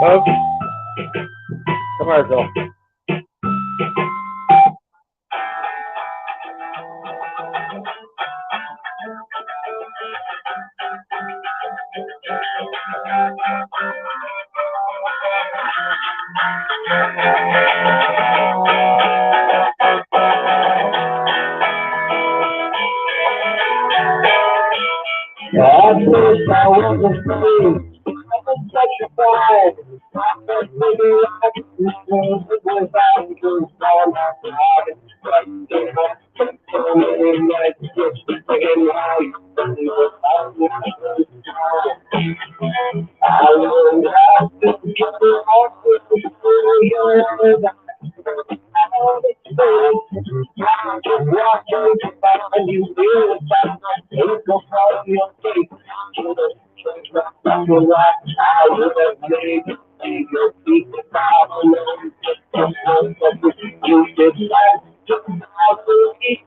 Folks, commercial. I wish I wasn't free. I'm such a pride. I'm just living like this thing without you. So I'm so many nights just thinking how you feel. I learned how to get along with you. Just watching to find you feel that it's go from your face to the church of your life. I would have made you see your feet if I alone just you decide to have to eat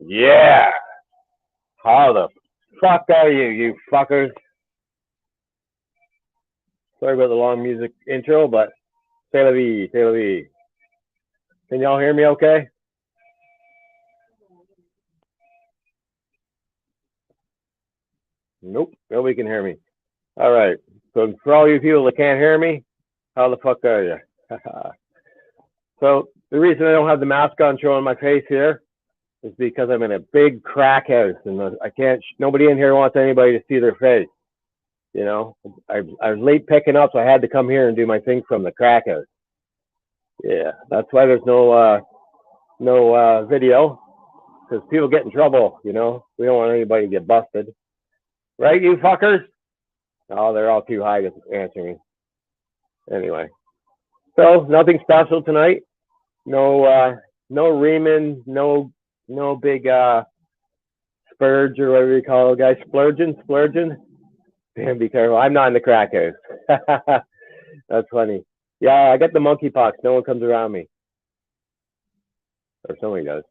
Yeah. How the fuck are you fuckers? Sorry about the long music intro, but say la vie, say la vie. Can y'all hear me okay? Nope, nobody can hear me. All right. So for all you people that can't hear me, how the fuck are you? So the reason I don't have the mask on showing my face here is because I'm in a big crack house and I can't. Nobody in here wants anybody to see their face. You know, I was late picking up, so I had to come here and do my thing from the crack house. Yeah, that's why there's no video, because people get in trouble. You know, we don't want anybody to get busted, right? You fuckers. Oh, they're all too high to answer me. Anyway, so nothing special tonight. No Riemann, no big spurge or whatever you call it, guys. Splurging. Damn, be careful. I'm not in the crack house. That's funny. Yeah, I got the monkeypox. No one comes around me. Or somebody does.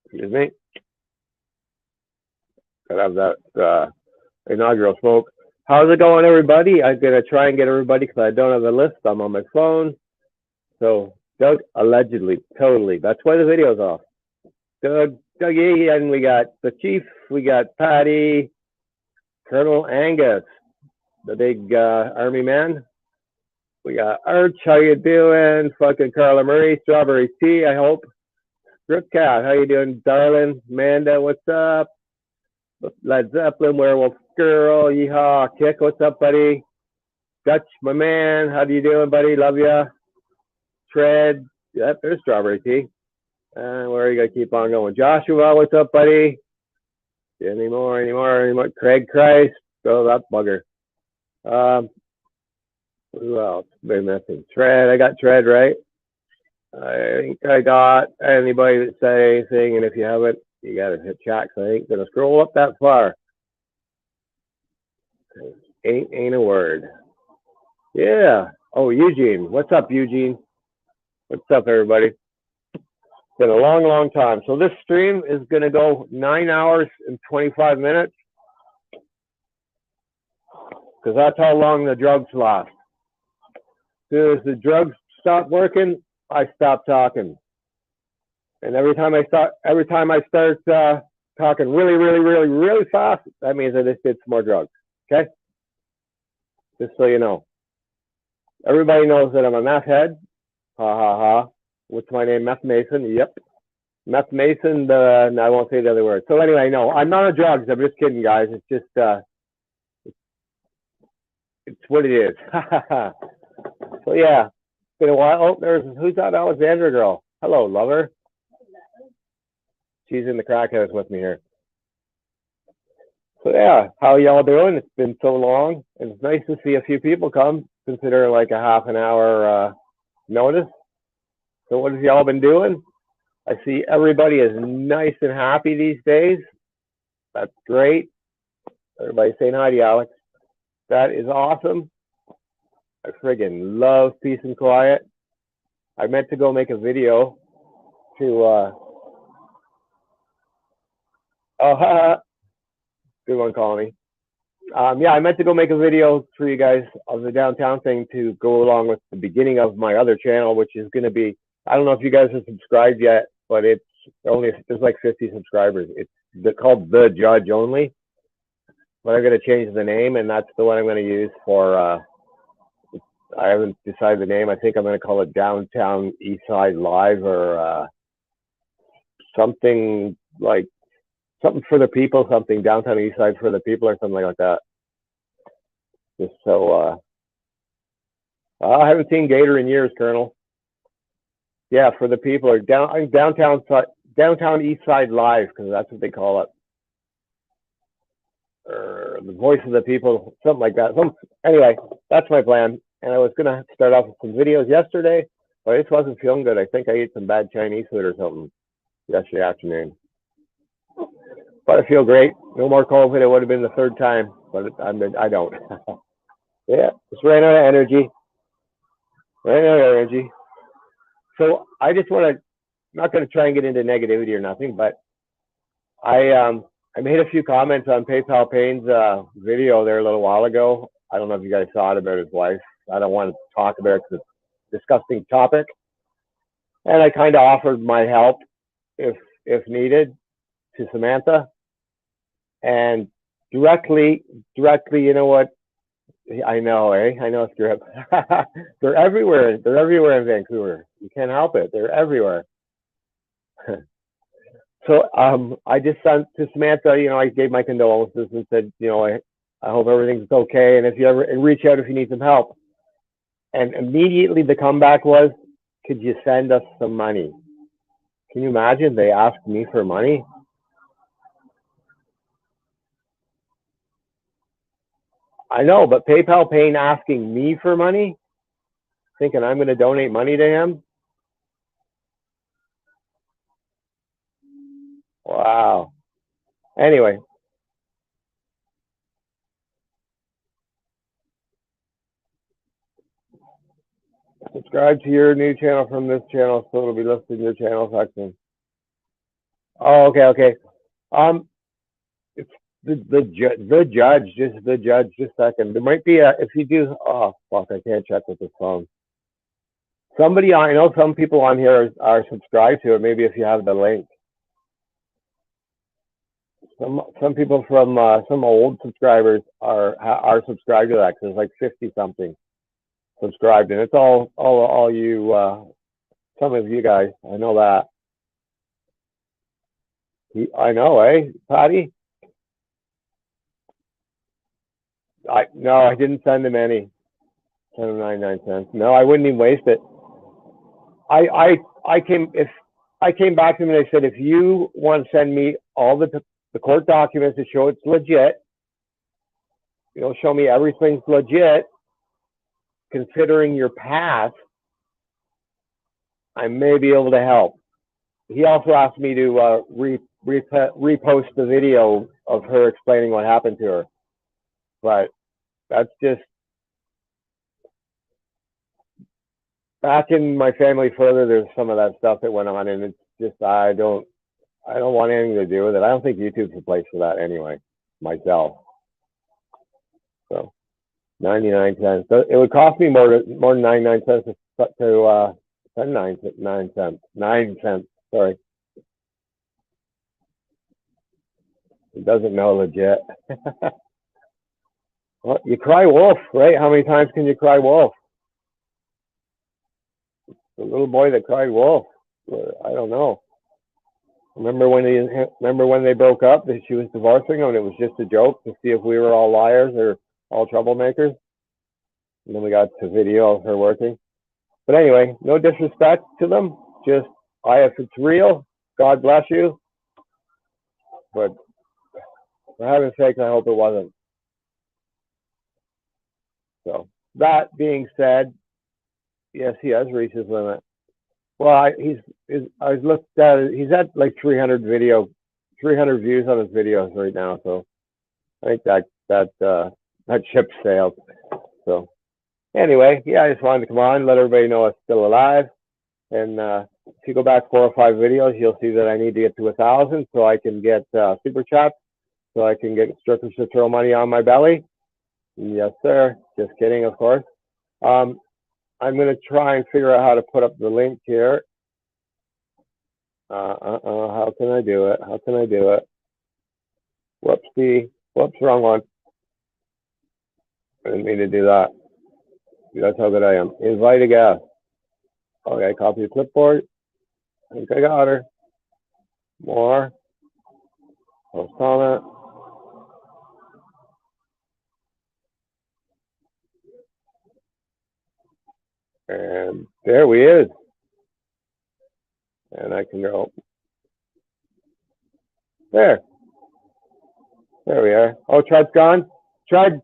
Excuse me. Gotta have that inaugural smoke. How's it going, everybody? I'm gonna try and get everybody because I don't have a list. I'm on my phone. So Doug, allegedly, totally. That's why the video's off. Dougie, and we got the chief. We got Patty, Colonel Angus, the big army man. We got Arch, how you doing? Fucking Carla Murray, Strawberry Tea, I hope. Gripcat, how you doing, darling? Amanda, what's up? Led Zeppelin, Werewolf Girl, Yeehaw, Kick, what's up, buddy? Dutch, my man, how you doing, buddy? Love ya. Tread, yep, there's Strawberry Tea. Where are you gonna keep on going? Joshua, what's up, buddy? Any more? Craig Christ, oh, that bugger. Who else? Been missing. Tread, I got Tread right. I think I got anybody that said anything, and if you haven't, you gotta hit chat. So I ain't gonna scroll up that far. Ain't a word. Yeah. Oh, Eugene. What's up, Eugene? What's up, everybody? It's been a long time. So this stream is gonna go 9 hours and 25 minutes, because that's how long the drugs last. As soon as the drugs stop working, I stop talking. And every time I start talking really fast, that means I just did some more drugs. Okay? Just so you know. Everybody knows that I'm a meth head. Ha ha ha. What's my name? Meth Mason. Yep. Meth Mason. No, I won't say the other word. So anyway, no, I'm not on drugs. I'm just kidding, guys. It's just it's what it is. So yeah, it's been a while. Oh, who's that Alexandra girl? Hello, lover. She's in the crack house with me here. So yeah, how y'all doing? It's been so long, and it's nice to see a few people come. Consider like a half an hour notice. So what have y'all been doing? I see everybody is nice and happy these days. That's great. Everybody saying hi to you, Alex. That is awesome. I friggin' love peace and quiet. I meant to go make a video to good one, calling me. Yeah, I meant to go make a video for you guys of the downtown thing to go along with the beginning of my other channel, which is going to be, I don't know if you guys have subscribed yet, but it's only, there's like 50 subscribers. It's called The Judge Only, but I'm going to change the name, and that's the one I'm going to use for, I haven't decided the name. I think I'm going to call it Downtown Eastside Live, or something like, something for the people, something Downtown Eastside for the people, or something like that. Just so, I haven't seen Gator in years, Colonel. Yeah, for the people, or Downtown Eastside Live, because that's what they call it. Or the voice of the people, something like that. Anyway, that's my plan. And I was going to start off with some videos yesterday, but I just wasn't feeling good. I think I ate some bad Chinese food or something yesterday afternoon. But I feel great. No more COVID. It would have been the third time, but I don't. Yeah, just ran out of energy. So I just want to, not going to try and get into negativity or nothing, but I made a few comments on PayPal Payne's video there a little while ago. I don't know if you guys saw it about his wife. I don't want to talk about it because it's a disgusting topic. And I kind of offered my help if needed to Samantha. And directly, you know what? I know, eh? I know, Strip. They're everywhere. They're everywhere in Vancouver. You can't help it. They're everywhere. So I just sent to Samantha, you know, I gave my condolences and said, you know, I hope everything's okay. And if you ever reach out if you need some help. And immediately the comeback was, could you send us some money? Can you imagine? They asked me for money. I know, but PayPal Payne asking me for money, thinking I'm going to donate money to him. Wow. Anyway. Subscribe to your new channel from this channel, so it'll be listed in your channel section. Oh, okay. It's the judge, just a second. There might be if you do, oh, fuck, I can't check with this phone. Somebody, I know some people on here are subscribed to it, maybe if you have the link. Some people from some old subscribers are subscribed to that, because there's like 50 something subscribed, and it's all you, some of you guys. I know that. I know, eh, Patty? No, I didn't send him any. Send him 99 cents. No, I wouldn't even waste it. I came back to him and I said, if you want to send me all the court documents to show it's legit, you know, show me everything's legit, considering your past, I may be able to help. He also asked me to repost the video of her explaining what happened to her. But that's just, back in my family further, there's some of that stuff that went on, and it's just, I don't want anything to do with it. I don't think YouTube's the place for that anyway, myself. So 99 cents. So it would cost me more than 99 cents to send 9 cents. 9 cents, sorry. It doesn't know legit. Well, you cry wolf, right? How many times can you cry wolf? The little boy that cried wolf. I don't know. Remember when they broke up? That she was divorcing him, and it was just a joke to see if we were all liars or all troublemakers. And then we got the video of her working. But anyway, no disrespect to them. Just, if it's real, God bless you. But for heaven's sake, I hope it wasn't. So that being said, yes, he has reached his limit. Well, I looked at it. He's at like 300 views on his videos right now. So I think that ship sailed. So anyway, yeah, I just wanted to come on, let everybody know it's still alive. And if you go back 4 or 5 videos, you'll see that I need to get to 1,000 so I can get super chats, so I can get strippers to throw money on my belly. Yes, sir. Just kidding, of course. I'm going to try and figure out how to put up the link here. How can I do it? Whoops, wrong one. I didn't mean to do that. That's how good I am. Invite a guest. Okay, copy the clipboard. I think I got her. More. Post comment. And there we is. And I can go. There we are. Oh, Tred's gone? Tred.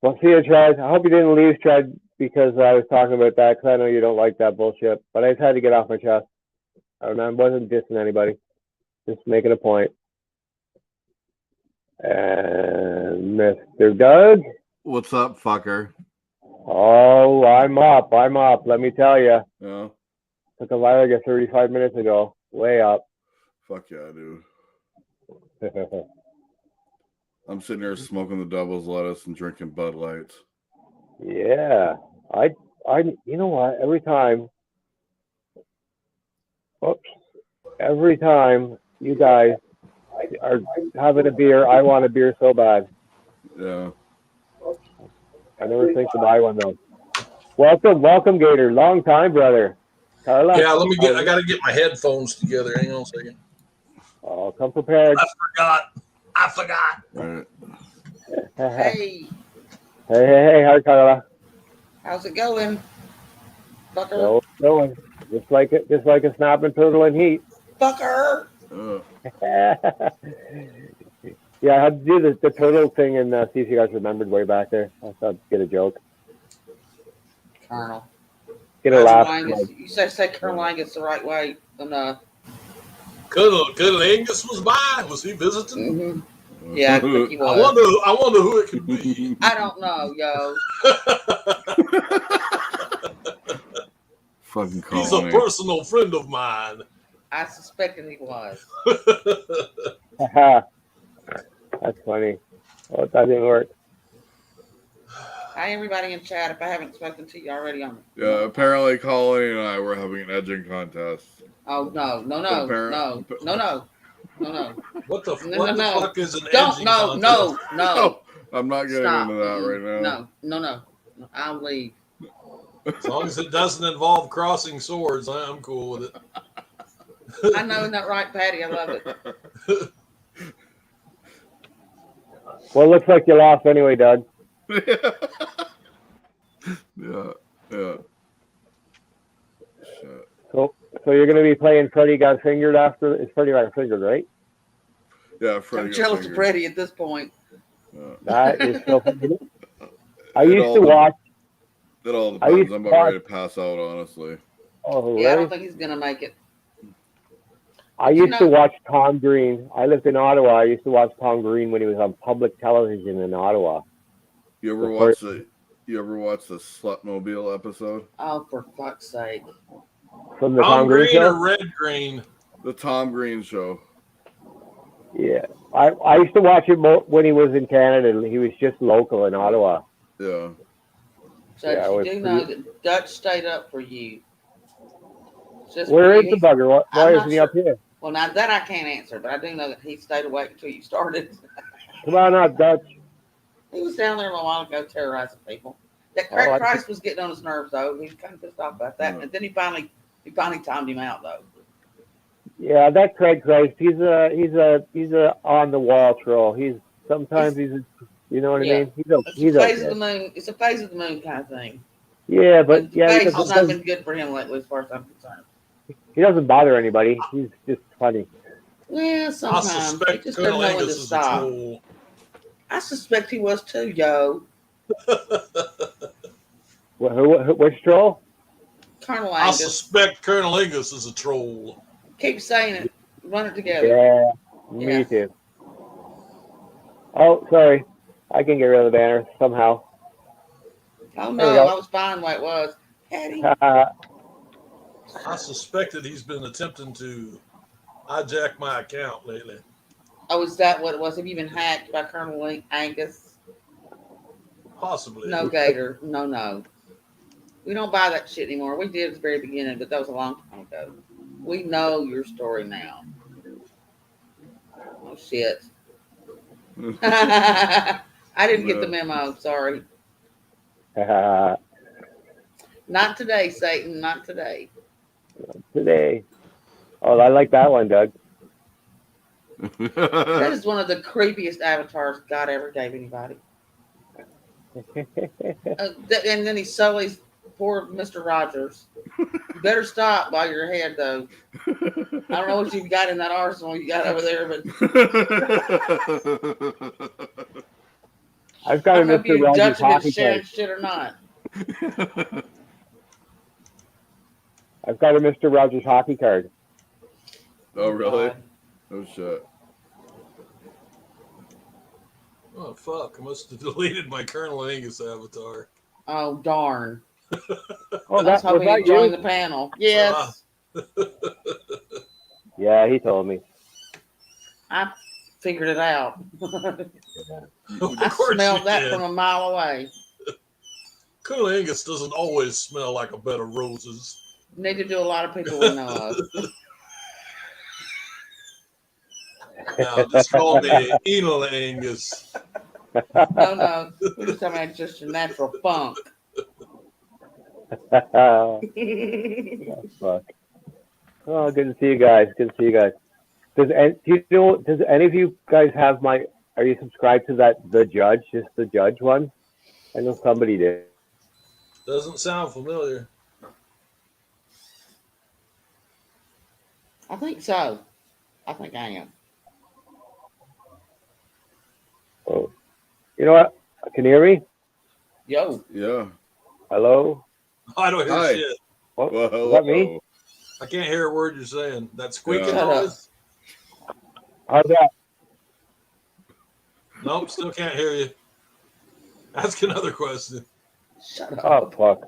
Well, see you, Tred. I hope you didn't leave, Tred, because I was talking about that, because I know you don't like that bullshit. But I just had to get off my chest. I wasn't dissing anybody. Just making a point. And Mr. Doug. What's up, fucker? Oh, I'm up. Let me tell you. Yeah. Took a Larga 35 minutes ago. Way up. Fuck yeah, dude. I'm sitting here smoking the devil's lettuce and drinking Bud Lights. Yeah, you know what? Every time you guys are having a beer, I want a beer so bad. Yeah. I never think to buy one though. Welcome, Gator. Long time, brother. Carla. Yeah, I gotta get my headphones together. Hang on a second. Oh, come prepared. I forgot. Right. Hey, Hey, hi, Carla. how's it going, fucker? So it's going just like a snapping turtle in heat. Fucker! Yeah, I had to do the turtle thing and see if you guys remembered way back there. I thought I'd get a joke. Colonel. Get a laugh. You say Colonel Angus the right way. Colonel Angus was by. Was he visiting? Mm-hmm. Yeah, I think he was. I wonder who it could be. I don't know, yo. Fucking He's a personal friend of mine. I suspected he was. That's funny. Oh, that didn't work. Hi, everybody in chat. If I haven't spoken to you already on it. Yeah, apparently Colony and I were having an edging contest. Oh, no. What the No. fuck is an Don't, no. I'm not getting into that right now. No. I'll leave. As long as it doesn't involve crossing swords, I'm cool with it. I know, isn't that right, Patty? I love it. Well, it looks like you lost anyway, Doug. Yeah. Shit. So you're going to be playing Freddy Got Fingered after? It's Freddy Got Fingered, right? Yeah, Freddy. I'm jealous of Freddy at this point. That is so funny. I used to watch. It all depends. I'm about ready to pass out, honestly. Oh, yeah, really? I don't think he's going to make it. I used to watch Tom Green. I lived in Ottawa. I used to watch Tom Green when he was on public television in Ottawa. You ever watch the Slutmobile episode? Oh, for fuck's sake! From the Tom Green show? Or Red Green? The Tom Green show. Yeah, I used to watch it when he was in Canada. He was just local in Ottawa. Yeah. So you do know that Dutch stayed up for you. Where is the bugger? Why isn't he up here? Well, now that I can't answer, but I do know that he stayed awake until you started. Come on up, Dutch. He was down there a little while ago terrorizing people. That Craig Price was getting on his nerves, though. He was kind of pissed off about that. And then he finally timed him out, though. Yeah, that Craig Price, he's a on the wall troll. Sometimes he's you know what I mean? He's a phase of the moon. It's a phase of the moon kind of thing. Yeah, but phase has not been good for him lately, as far as I'm concerned. He doesn't bother anybody. He's just funny. Yeah, sometimes he just doesn't know when to stop. I suspect he was too, yo. Which troll? Colonel Angus. I suspect Colonel Angus is a troll. Keep saying it. Run it together. Yeah, me too. Oh, sorry. I can get rid of the banner somehow. Oh, no. I was fine the way it was. Patty. I suspected he's been attempting to hijack my account lately. Oh, is that what it was? Have you been hacked by Colonel Angus? Possibly. No, Gator. No. We don't buy that shit anymore. We did at the very beginning, but that was a long time ago. We know your story now. Oh, shit. I didn't get the memo. Sorry. Not today, Satan. Not today. Today. Oh, I like that one, Doug. That is one of the creepiest avatars God ever gave anybody. And then he sullies poor Mr. Rogers. You better stop while you're ahead, though. I don't know what you've got in that arsenal you got over there, but I've got a Mr. Rogers hockey card. Shit or not. I've got a Mr. Rogers hockey card. Oh, really? Oh, shit. Oh, fuck. I must have deleted my Colonel Angus avatar. Oh, darn. Oh, that's how we joined the panel. Yes. Yeah, he told me. I figured it out. Of I course smelled you that did. from a mile away. Cunnilingus doesn't always smell like a bed of roses. Neither do a lot of people we know of. Now, just call me Enalingus. No. We're just talking about just your natural funk. Fuck. Oh, good to see you guys. Good to see you guys. Does any of you guys have my? Are you subscribed to that The Judge? Just The Judge one? I know somebody did. Doesn't sound familiar. I think so. I think I am. Oh, you know what? Can you hear me? Yo. Yeah. Hello. I don't hear Hi. shit. What? Well, Was hello. that me? I can't hear a word you're saying. That squeaking Yeah. Shut up. noise? How's that? Nope, still can't hear you. Ask another question. Shut Oh up. fuck.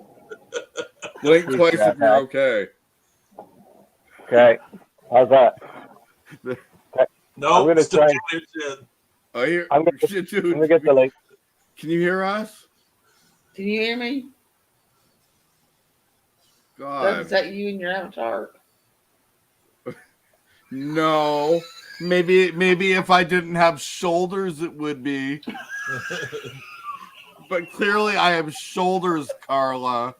Blink twice if Yeah. you're okay. Okay. How's that? Nope, gonna still try- can't hear shit. I hear. I'm gonna- Shit, I'm dude. gonna get the link. Can you hear us? Can you hear me? Is God. that you and your avatar? No. Maybe if I didn't have shoulders, it would be. But clearly, I have shoulders, Carla.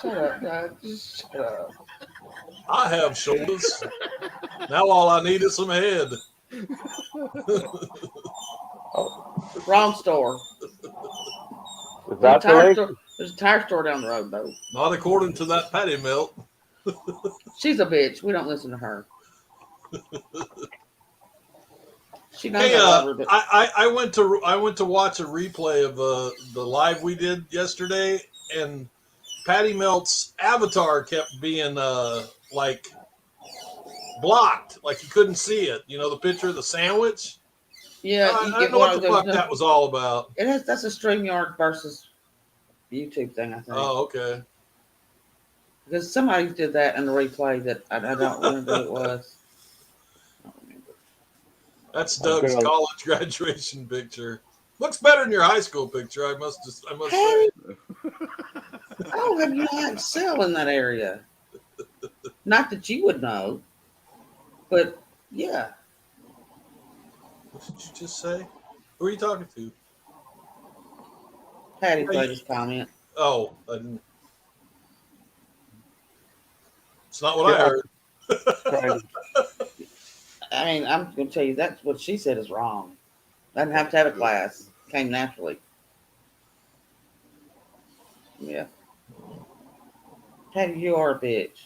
Shut up, Doug. Just shut up. I have shoulders. Now all I need is some head. Wrong store. Is that the link? There's a tire store down the road, though. Not according to that patty melt. She's a bitch. We don't listen to her. She knows Hey, I love her, but I went to watch a replay of the live we did yesterday, and Patty Melt's avatar kept being like blocked, like you couldn't see it. You know, the picture of the sandwich. yeah, I you don't get know one what of the those. fuck that was all about. That's a StreamYard versus YouTube thing, I think. Oh, okay. Because somebody did that in the replay that I don't remember who it was. I don't remember. That's I'm Doug's gonna- college graduation picture. Looks better than your high school picture. I must say. Patty, I don't have you not sell in that area. Not that you would know, but yeah. What did you just say? Who are you talking to? Patty played his comment. Oh, I didn't. It's not what I heard. Trying to- I mean, I'm going to tell you that's what she said is wrong. Doesn't have to have a class. Came naturally. Yeah. Patty, you are a bitch.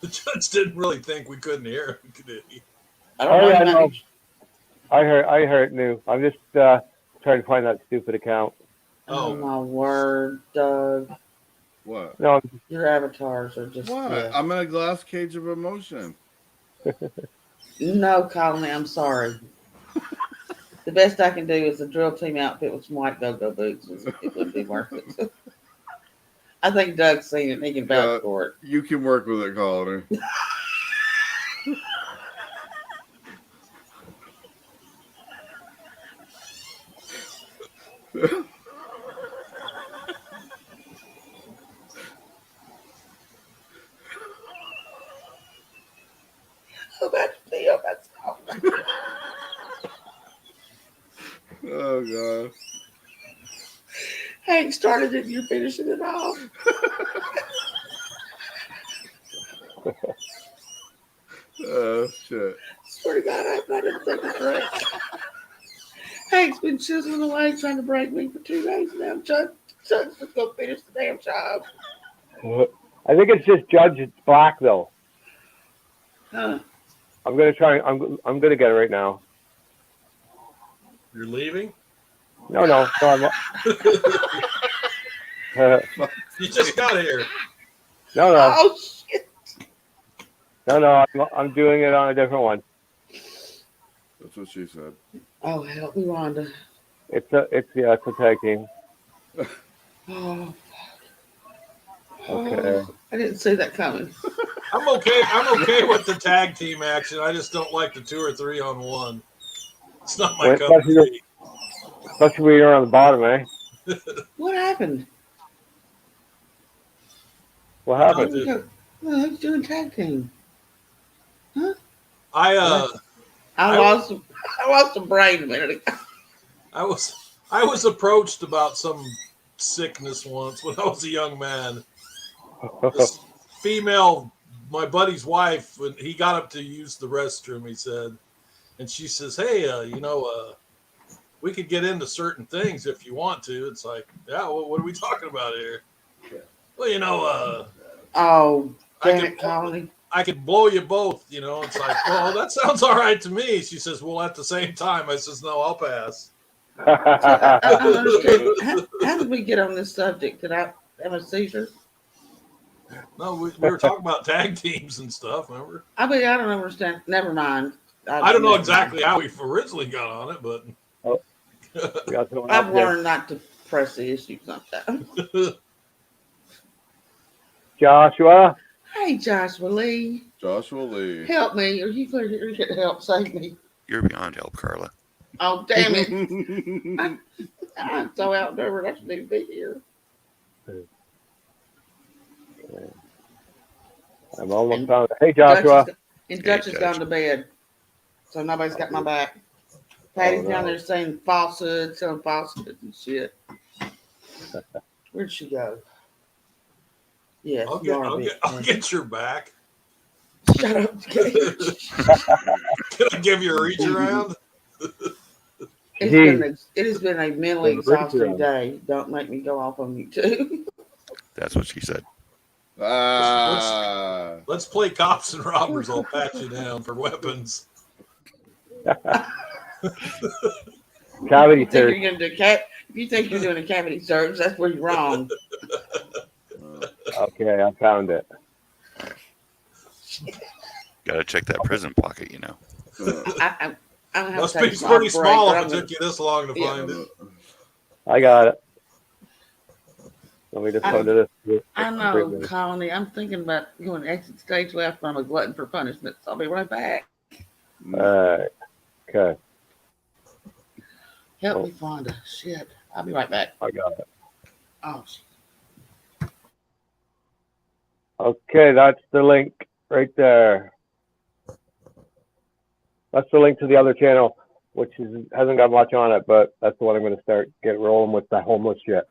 The judge didn't really think we couldn't hear him, did he? I don't Oh, know. yeah, you might no. be- I heard new. I'm just trying to find that stupid account. Oh Oh. my word, Doug. What? No, Your avatars are just. What? Yeah. I'm in a glass cage of emotion. No, Colin, I'm sorry. The best I can do is a drill team outfit with some white go-go boots. It would be worth it. I think Doug's seen it and he can vouch Yeah. for it. You can work with it, Colony. Oh, that's Theo. That's Oh god. Hank started it and you're finishing it off. Oh shit. Swear to God, I'm not even taking a break. Hank's been chiseling away trying to break me for 2 days now. Chuck's just gonna finish the damn job. I think it's just Judge Black though. Huh. I'm gonna try. I'm gonna get it right now. You're leaving? No, I'm not. You just got here. No. Oh, shit. No. I'm doing it on a different one. That's what she said. Oh, help me, Wanda. It's a tag team. Oh, Okay. Oh, I didn't see that coming. I'm okay. I'm okay with the tag team action. I just don't like the 2 or 3 on 1. It's not my Wait, cup of tea. Especially when you're on the bottom, eh? What happened? What Where happened? we go? Well, who's doing tag team? I I I- lost a brain a minute ago. I was approached about some sickness once when I was a young man. This female, my buddy's wife, when he got up to use the restroom, he said, and she says, "Hey, we could get into certain things if you want to." It's like, yeah, well, what are we talking about here? Well, Oh, I damn could, it, Colony. I could blow you both. It's like, well, that sounds all right to me. She says, well, at the same time, I says, no, I'll pass. I don't understand. How did we get on this subject? Did I have a seizure? No, we were talking about tag teams and stuff. Remember? I mean, I don't understand. Never mind. I don't know exactly how we originally got on it, but We got someone I've up there. learned not to press the issue sometimes. Joshua. Hey, Joshua Lee, Joshua Lee. help me. Are you going to get help? Save me. You're beyond help, Carla. Oh, damn it. I'm so outnumbered. I shouldn't even be here. I'm almost found it. Hey, Joshua. Dutch has Judge. gone to bed, so nobody's got my back. Patty's no. down there saying falsehoods, selling falsehoods and shit. Where'd she go? Yes, I'll you are a big I'll fan. get your back. Shut up. Can I give you a reach around? It has been a mentally It's a break exhausting room. day. Don't make me go off on you too. That's what she said. Let's play cops and robbers. I'll pat you down for weapons. Cavity If search. you think you're doing a cavity search, that's where you're wrong. Okay, I found it. Got to check that prison pocket, you know. I don't have Must to be take a pretty break, small but if I'm it gonna- took you this long to Yeah. find it. I got it. Let me just go to this. I know, Colony. I'm thinking about going exit stage left, but I'm a glutton for punishment, so I'll be right back. Alright. Okay, Help me, Fonda. Shit. I'll be right back. I got it. Oh, shit. Okay, that's the link right there. That's the link to the other channel, which hasn't got much on it, but that's the one I'm going to start get rolling with the homeless shit.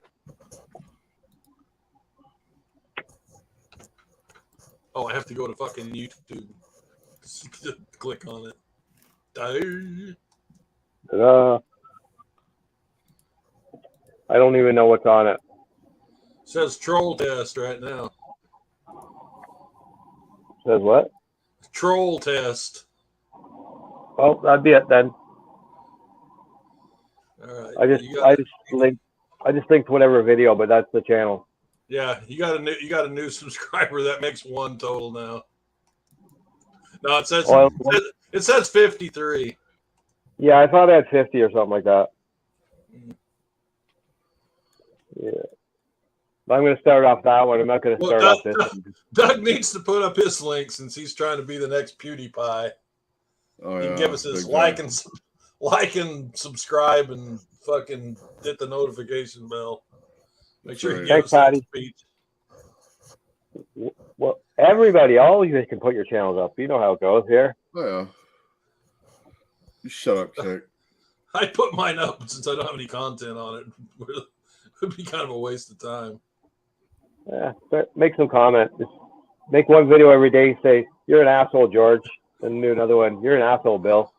Oh, I have to go to fucking YouTube. Click on it. Die. Ta-da. I don't even know what's on it. Says troll test right now. Says what? Troll test. Oh, that'd be it then. All right. I just linked whatever video, but that's the channel. Yeah, you got a new subscriber. That makes 1 total now. No, it says 53. Yeah, I thought I had 50 or something like that. Yeah. But I'm going to start off that one. I'm not going to Well, start off this one. Doug needs to put up his link since he's trying to be the next PewDiePie. Oh, He yeah. can give us his big like time. and subscribe and fucking hit the notification bell. Make sure you That's give right. us that Thanks, speech. Well, everybody, all of you can put your channels up. You know how it goes here. Oh, yeah. You shut up, Kick. I put mine up since I don't have any content on it. It would be kind of a waste of time. Yeah, make some comment. Just make one video every day. Say, you're an asshole, George. And do another one. You're an asshole, Bill.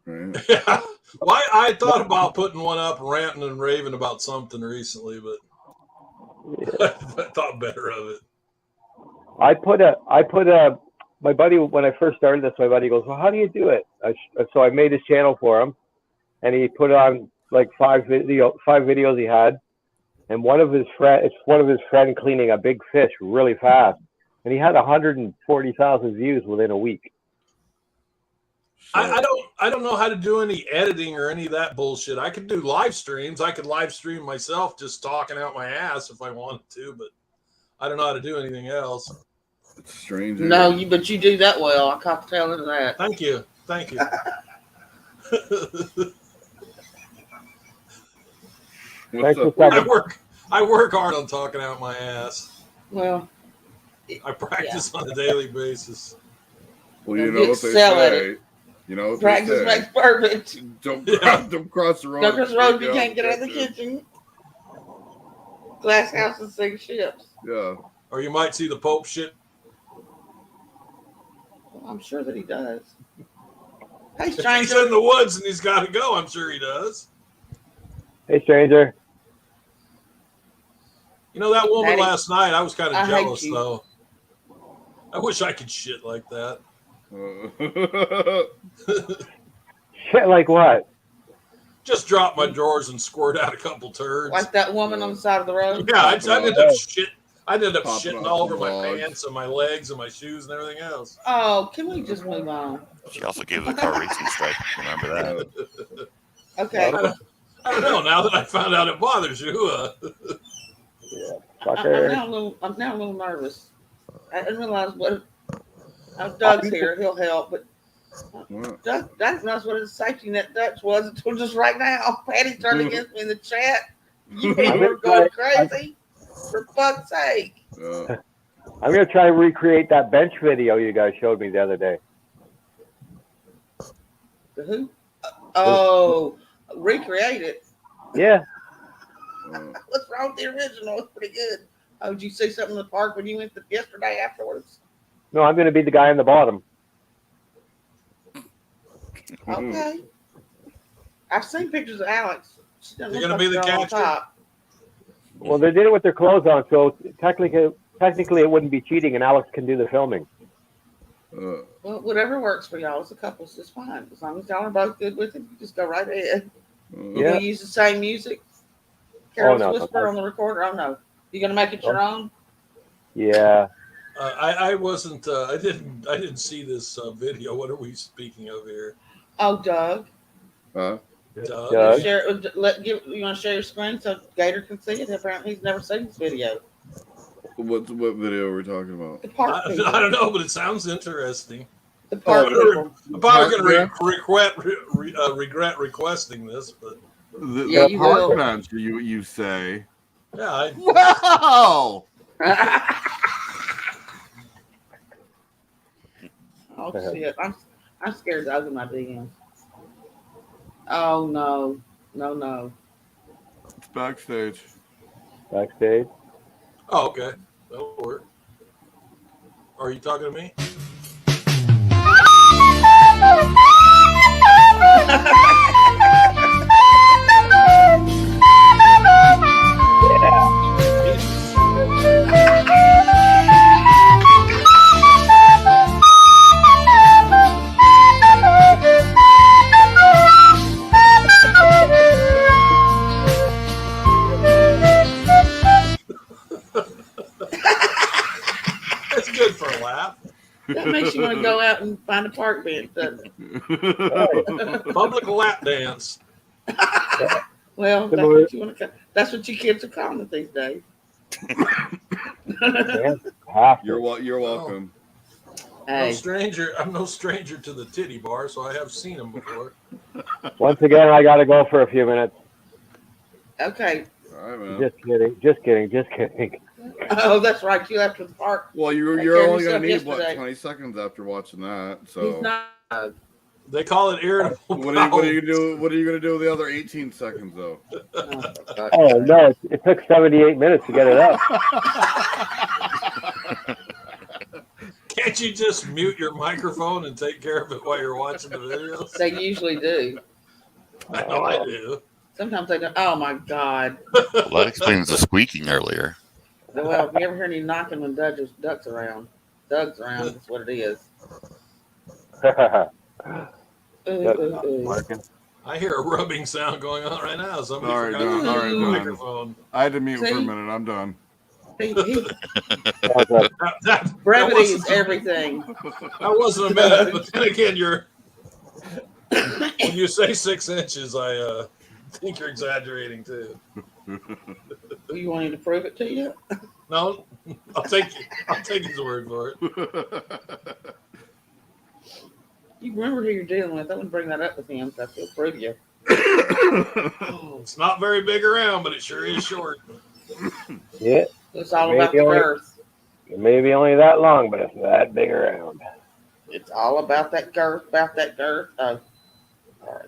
Right. Yeah. Well, I thought about putting one up ranting and raving about something recently, but Yeah. I thought better of it. My buddy, when I first started this, my buddy goes, well, how do you do it? So I made his channel for him, and he put on like five videos he had, and one of his friend cleaning a big fish really fast, and he had 140,000 views within a week. I don't know how to do any editing or any of that bullshit. I could do live streams. I could live stream myself just talking out my ass if I wanted to, but I don't know how to do anything else. It's strange. No, but you do that well. I caught the tail end of that. Thank you. Thank you. What's Thanks for up? coming. I work hard on talking out my ass. Well, I practice on a daily basis. Well, you Don't know get what they sell at say. You know what practice they say. makes perfect. Don't cross the road. Don't cross the road if you Yeah, can't get out of the kitchen. Glass houses sink ships. Yeah. Or you might see the Pope shit. Well, I'm sure that he does. Hey, If he's in stranger. the woods and he's got to go, I'm sure he does. Hey, stranger. You know, that woman Daddy, last night, I was kind I of hate jealous, you. though. I wish I could shit like that. Shit like what? Just drop my drawers and squirt out a couple turds. Like that woman on the side of the road. Yeah, I ended up shit. I ended up Popping shitting off all over the my logs. pants and my legs and my shoes and everything else. Oh, can we just move on? She also gave the car racing stripe. Remember that? Okay. I don't know. Now that I found out it bothers you, Fucker. I'm now a little nervous. I didn't realize what. Doug's here. He'll help, but What? Doug knows what his safety net Dutch was until just right now. Patty turned against me in the chat. You people are going crazy. For fuck's sake. Yeah. I'm gonna try to recreate that bench video you guys showed me the other day. The who? Oh, recreate it. Yeah. What's wrong with the original? It's pretty good. Oh, did you see something in the park when you went yesterday afterwards? No, I'm gonna be the guy in the bottom. Okay. I've seen pictures of Alex. She doesn't You're look gonna be like the a girl on catcher? top. Well, they did it with their clothes on, so technically it wouldn't be cheating, and Alex can do the filming. Well, whatever works for y'all as a couple is just fine. As long as y'all are both good with it, you just go right ahead. You Yeah. gonna use the same music? Carol's no, Whisper no. on the recorder? Oh no. You gonna make it your own? Yeah. I wasn't. I didn't see this video. What are we speaking of here? Oh, Doug. Huh? Doug? Doug? Share. You want to share your screen so Gator can see it? Apparently, he's never seen this video. What video are we talking about? The park I people. don't know, but it sounds interesting. The park Oh, people. I'm probably going Park to regret requesting this, but Yeah, you will. bench, you say. yeah, Wow! Oh shit! I'm scared to open my DMs. Oh no, no. It's backstage. Backstage. Oh, okay, that'll work. Are you talking to me? It's good for a laugh. That makes you want to go out and find a park bench, doesn't it? Public lap dance. Well, that's what you want to. That's what you kids are calling it these days. Yeah. Half. You're welcome. Hey, I'm no stranger to the titty bar, so I have seen them before. Once again, I gotta go for a few minutes. okay. All right, man. Just kidding. Oh, that's right. You left the park. Well, you're Take care of only gonna need yourself what yesterday. 20 seconds after watching that. He's So not. They call it irritable. what are you gonna do? What are you gonna do with the other 18 seconds though? Oh no, it took 78 minutes to get it up. Can't you just mute your microphone and take care of it while you're watching the videos? They usually do. I know I do. Sometimes they don't. Oh my God. Well, that explains the squeaking earlier. Well, if you ever hear any knocking when Doug's around, that's what it is. Marking. I hear a rubbing sound going on right now. Somebody All right, forgot to Don, mute all right, the Don. microphone. I had to mute for a See? minute. I'm done. Brevity that is everything. wasn't a minute, but then again, when you say 6 inches, I think you're exaggerating too. Do you want him to prove it to you? No, I'll take his word for it. You remember who you're dealing with. I wouldn't bring that up with him because he'll prove you. It's not very big around, but it sure is short. Yeah, It's all Maybe about the only- girth. it may be only that long, but it's that big around. It's all about that girth. Oh, all right.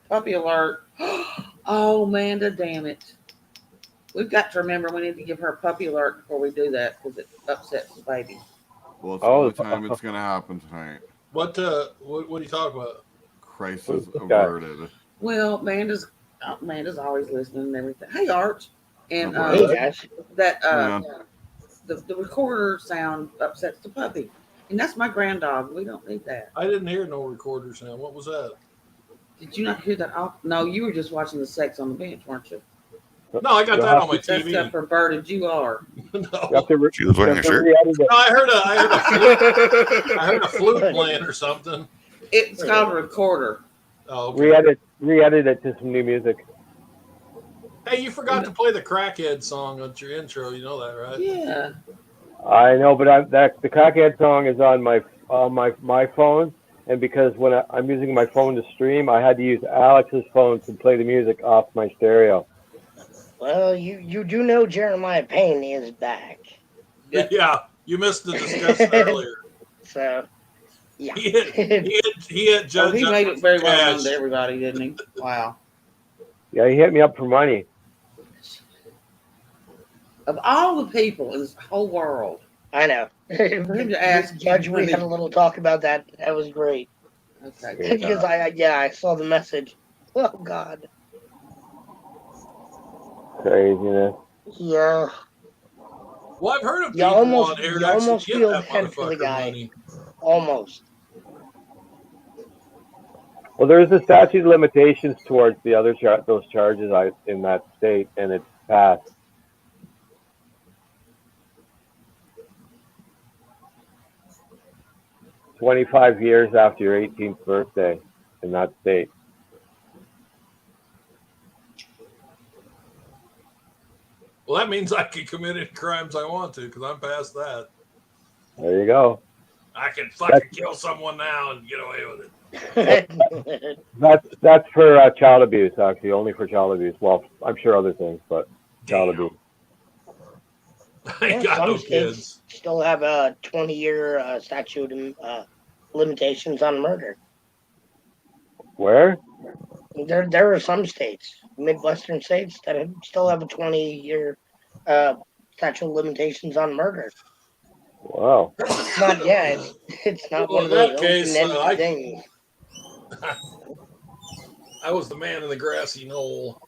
Puppy alert. Oh, Amanda, damn it. We've got to remember we need to give her a puppy alert before we do that because it upsets the baby. Well, it's Oh, the only time it's gonna happen tonight. What are you talking about? Crisis Who's this guy? averted. Well, Amanda's always listening and everything. Hey, Arch. And Hey, guys. that Yeah. the recorder sound upsets the puppy. And that's my grand dog. We don't need that. I didn't hear no recorder sound. What was that? Did you not hear that? No, you were just watching the sex on the bench, weren't you? No, I got You'll that have on my That's TV. how perverted you are. You No, have to She was wearing you a have to shirt. re-edit it. No, I heard a flute playing or something. It's called a recorder. Oh, okay. Re-edit it to some new music. Hey, you forgot to play the Crackhead song on your intro. You know that, right? Yeah. I know, but the Crackhead song is on my phone, and because when I'm using my phone to stream, I had to use Alex's phone to play the music off my stereo. Well, you do know Jeremiah Payne is back. Yeah. Yeah, you missed the discussion earlier. So, yeah. He hit Oh, Judge. he made it very well known Cash. to everybody, didn't he? Wow. Yeah, he hit me up for money. Of all the people in this whole world, I know. for him to ask Judge, we had a little talk about that. That was great. Okay. Because I saw the message. Oh, God. Craziness. Yeah. Well, I've heard of You people almost- on air you that actually almost give feel that bad for the motherfucker guy. money. Almost. Well, there's a statute of limitations towards the other those charges in that state, and it's passed. "25 years after your 18th birthday in that state." Well, that means I can commit any crimes I want to because I'm past that. There you go. I can fucking kill someone now and get away with it. That's for child abuse, actually, only for child abuse. Well, I'm sure other things, but child abuse. I ain't got some no states kids. still have a 20-year statute of limitations on murder. Where? There are some states, Midwestern states, that still have a 20-year statute of limitations on murder. Wow. It's not yet. It's not Well, one of in those that case, open-ended things. I was the man in the grassy knoll.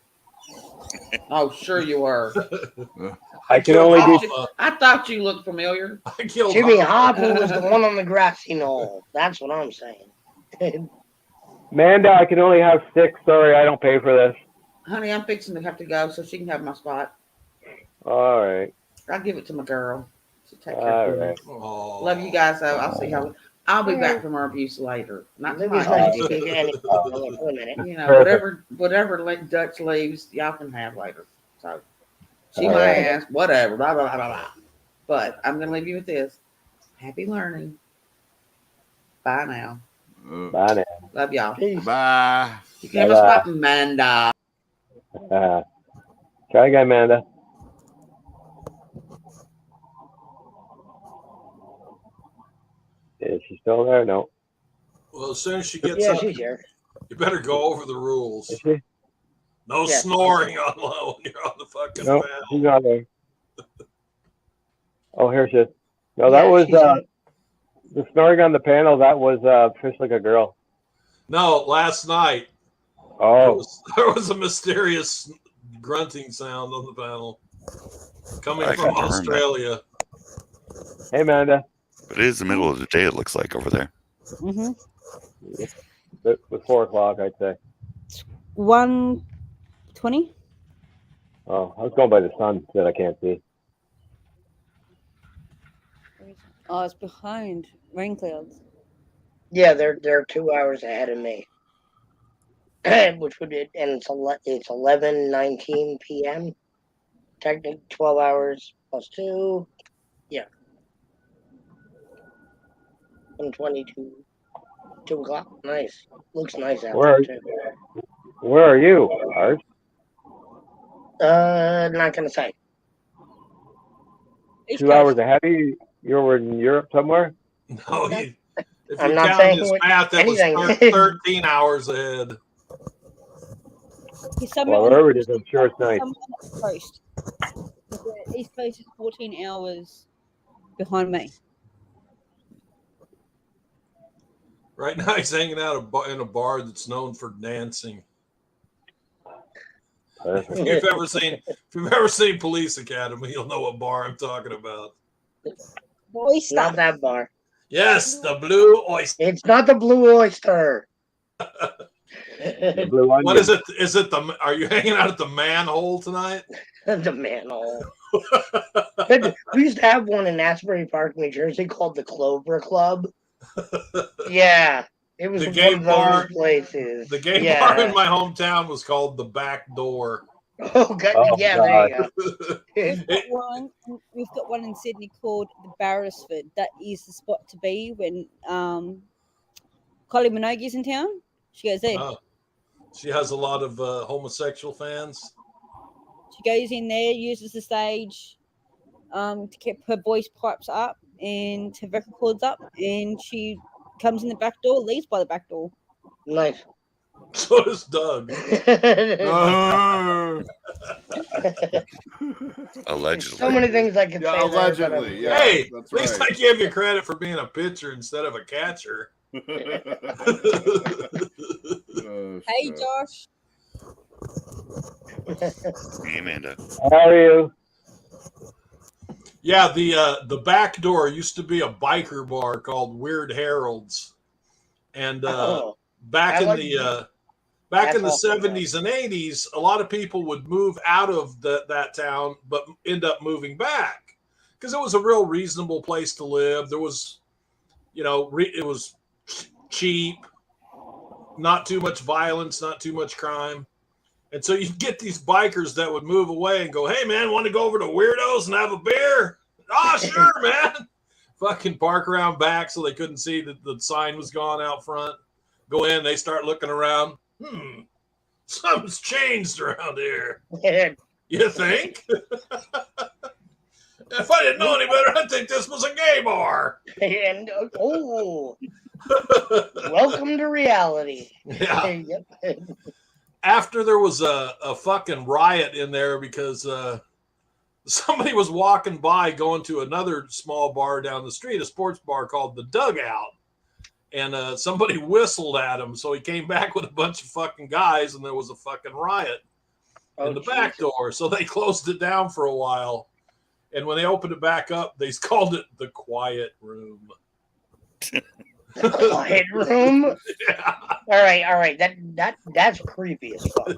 Oh, sure you were. I can killed only do. Hoffa. I thought you looked familiar. I killed Jimmy Hoffa. Hoffa was the one on the grassy knoll. That's what I'm saying. Amanda, I can only have 6. Sorry, I don't pay for this. Honey, I'm fixing to have to go so she can have my spot. All right. I'll give it to my girl. She'll take care All of it. right. Oh. Love you guys, though. I'll see how. I'll be back from our abuse later. Not Libby's tonight. not speaking to anyone for a minute. You know, Perfect. whatever Dutch leaves, y'all can have later. So she All might right. ask, whatever, blah, blah, blah, blah, blah. But I'm going to leave you with this. Happy learning. Bye now. Bye now. Love y'all. Peace. Bye. You can have a Bye-bye. spot, Amanda. Try again, Amanda. Is she still there? No. Well, as soon as she gets Yeah, up, she's here. you better go over the rules. Is she? No Yeah. snoring on low when you're on the fucking No, panel. she's not there. Oh, here she is. No, that Yeah, was she's in. the snoring on the panel. That was Fish Like a Girl. No, last night Oh, there was a mysterious grunting sound on the panel coming I from confirm that. Australia. hey, Amanda. But it is the middle of the day, it looks like, over there. Mm-hmm. It was 4 o'clock, I'd say. 1:20. Oh, I was going by the sun that I can't see. Oh, it's behind rain clouds. Yeah, they're 2 hours ahead of me. which would be, and it's 11:19 p.m. Technically 12 hours plus 2. Yeah. 1:22. 2 o'clock. Nice. Looks nice out Where there, too. where are you, Art? Not gonna say. East 2 hours Coast. ahead of you? You were in Europe somewhere? No, if I'm you not count saying his what- math, it was anything. 13 hours ahead. He's somewhere Well, on the wherever it is, coast. I'm sure it's nice. Somewhere on the coast. The East Coast is 14 hours behind me. Right now, he's hanging out in a bar that's known for dancing. Perfect. If you've ever seen Police Academy, you'll know what bar I'm talking about. The oyster. Not that bar. Yes, the Blue Oyster. It's not the Blue Oyster. The Blue Onion. What is it? Is it the? Are you hanging out at the manhole tonight? The manhole. We used to have one in Asbury Park, New Jersey, called the Clover Club. Yeah, it was The one gay of those bar- places. The gay yeah. bar in my hometown was called the Back Door. Oh, God. Oh, yeah, God. there you go. We've got one in Sydney called the Barrisford. That is the spot to be when Kylie Minogue's in town. She goes there. She has a lot of homosexual fans. She goes in there, uses the stage to keep her voice pipes up and her vocal cords up, and she comes in the back door, leaves by the back door. Nice. So does Doug. Allegedly. So many things I could Yeah, say. allegedly. Yeah, Hey, that's at least right. I give you credit for being a pitcher instead of a catcher. Oh, Hey, shit. Josh. Hey, Amanda. How are you? Yeah, the back door used to be a biker bar called Weird Harold's, and Oh, back I in like the that. back in the That's awesome, 70s and 80s, a lot of people would move out of that town, but end up moving back because it was a real reasonable place to live. There was, it was cheap, not too much violence, not too much crime. And so you get these bikers that would move away and go, "Hey, man, want to go over to Weirdos and have a beer?" "Oh, sure, man." Fucking park around back so they couldn't see that the sign was gone out front. Go in, they start looking around. Something's changed around here. You think? If I didn't know any better, I'd think this was a gay bar. And welcome to reality. Yeah. Yep. After there was a fucking riot in there because somebody was walking by going to another small bar down the street, a sports bar called the Dugout. And somebody whistled at him. So he came back with a bunch of fucking guys and there was a fucking riot in the back door. So they closed it down for a while. And when they opened it back up, they called it the Quiet Room. The Quiet Room? Yeah. All right. That's creepy as fuck.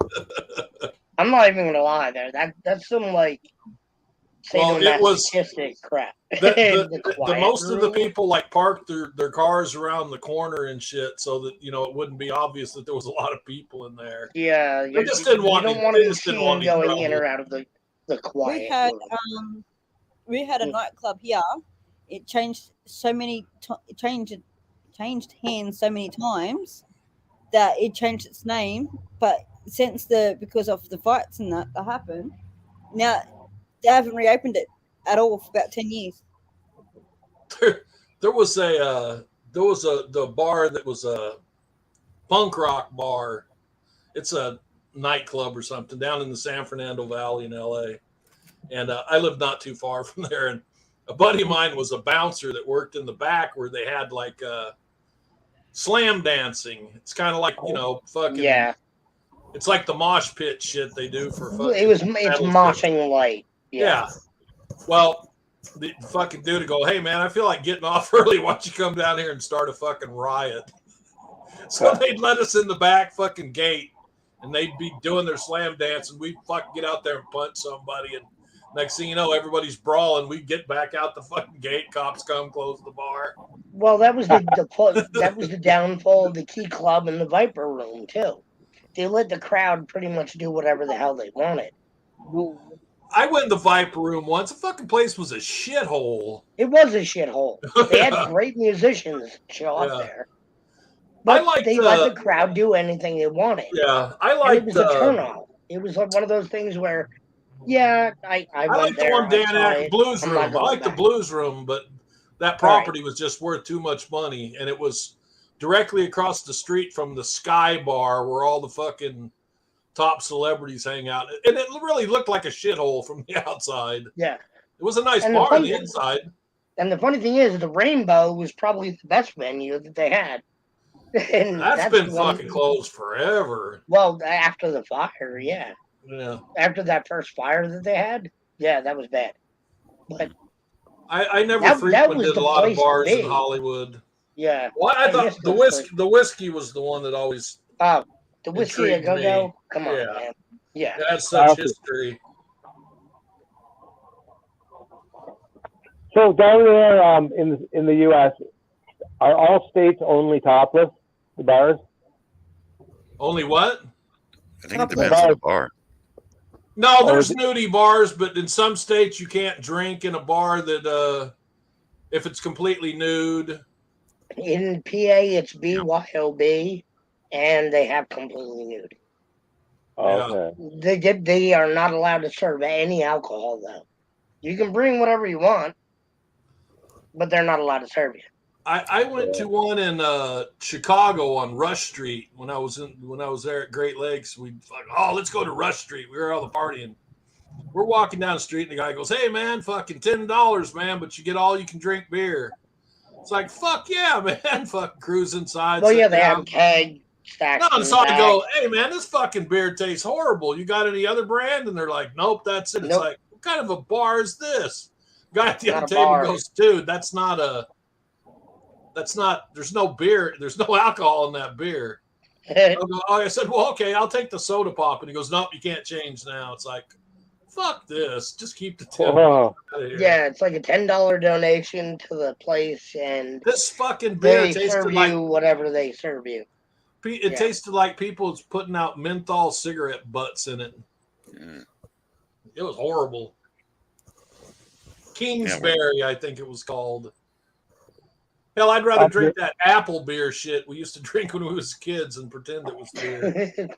I'm not even gonna lie there. That's some like sadomasochistic crap. The most of the people like parked their cars around the corner and shit so that it wouldn't be obvious that there was a lot of people in there. Yeah, They just didn't want you don't any- want they to be just didn't seen want any going trouble. in or out of the quiet room. We had a nightclub here. It changed changed hands so many times that it changed its name. But because of the fights and that happened, now they haven't reopened it at all for about 10 years. There was the bar that was a punk rock bar. It's a nightclub or something down in the San Fernando Valley in LA. And I lived not too far from there. And a buddy of mine was a bouncer that worked in the back where they had like slam dancing. It's kind of like, fucking. Yeah. It's like the mosh pit shit they do for fucking. It's moshing light. Yeah. Well, the fucking dude would go, "Hey, man, I feel like getting off early. Why don't you come down here and start a fucking riot?" So they'd let us in the back fucking gate and they'd be doing their slam dance and we'd fucking get out there and punch somebody. And next thing you know, everybody's brawling. We get back out the fucking gate. Cops come, close the bar. Well, that was the downfall of the Key Club and the Viper Room too. they let the crowd pretty much do whatever the hell they wanted. I went in the Viper Room once. The fucking place was a shithole. It was a shithole. They had Yeah. great musicians show up Yeah. there, but liked, they let the crowd do anything they wanted. Yeah, I And it liked was a turnoff. It was like one of those things where, yeah, I I went like the there. one Dan I saw Ack it. Blues I'm Room. not I going like the back. Blues Room, but that property was just worth too much money, and it was directly across the street from the Sky Bar where all the fucking top celebrities hang out, and it really looked like a shithole from the outside. Yeah. It was a nice And the bar on funny- the inside. And the funny thing is, the Rainbow was probably the best venue that they had. And That's been the one- fucking closed forever. Well, after the fire, yeah. Yeah, After that first fire that they had, yeah, that was bad. But I never That was frequented the a lot of place to bars in be. Hollywood. yeah, Well, I I thought missed the those whiskey was the one that always the Whiskey a Intrigued Go me. Go. Come on, Yeah. man. Yeah. had such Awesome. history. So down there in the U.S., are all states only topless, the bars? Only what? I think it depends on the bar. No, Or there's is it- nudie bars, but in some states you can't drink in a bar that if it's completely nude. In PA, it's BYOB, and they have completely nude. Okay. They are not allowed to serve any alcohol though. You can bring whatever you want, but they're not allowed to serve you. I went to one in Chicago on Rush Street when I was there at Great Lakes. We let's go to Rush Street. We were all the partying. We're walking down the street and the guy goes, "Hey man, fucking $10, man, but you get all you can drink beer." It's like, fuck yeah, man. Fucking cruise inside. Well, yeah, sit they down. have keg stacks. No, in so the I back. go, "Hey man, this fucking beer tastes horrible. You got any other brand?" And they're like, "Nope, that's it." It's Nope. like, what kind of a bar is this? Guy at the Not other a table bar. goes, "Dude, that's not. There's no beer. There's no alcohol in that beer." I said, "Well, okay, I'll take the soda pop." And he goes, "Nope, you can't change now." It's like, fuck this. Just keep the tip. Oh, Out of here. Yeah, it's like a $10 donation to the place, and This fucking beer they tasted serve like you whatever they serve you. it Yeah. tasted like people's putting out menthol cigarette butts in it. Mm. It was horrible. Kingsbury, I think it was called. Hell, I'd rather drink that apple beer shit we used to drink when we was kids and pretend it was beer.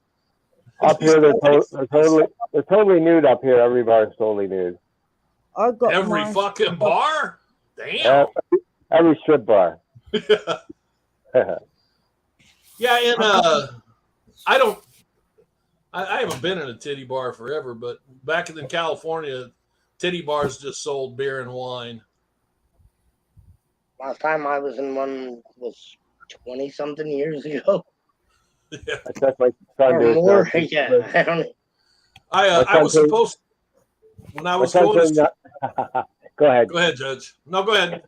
up here they're totally nude up here. Every bar is totally nude. I got Every mine. fucking bar? Damn. Every strip bar. Yeah, and I haven't been in a titty bar forever, but back in California, titty bars just sold beer and wine. Last time I was in one was 20-something years ago. Yeah. I took my son Or to more. Yeah, I don't know. I was supposed when I my was son going to turned, go ahead. go ahead, Judge. No, go ahead.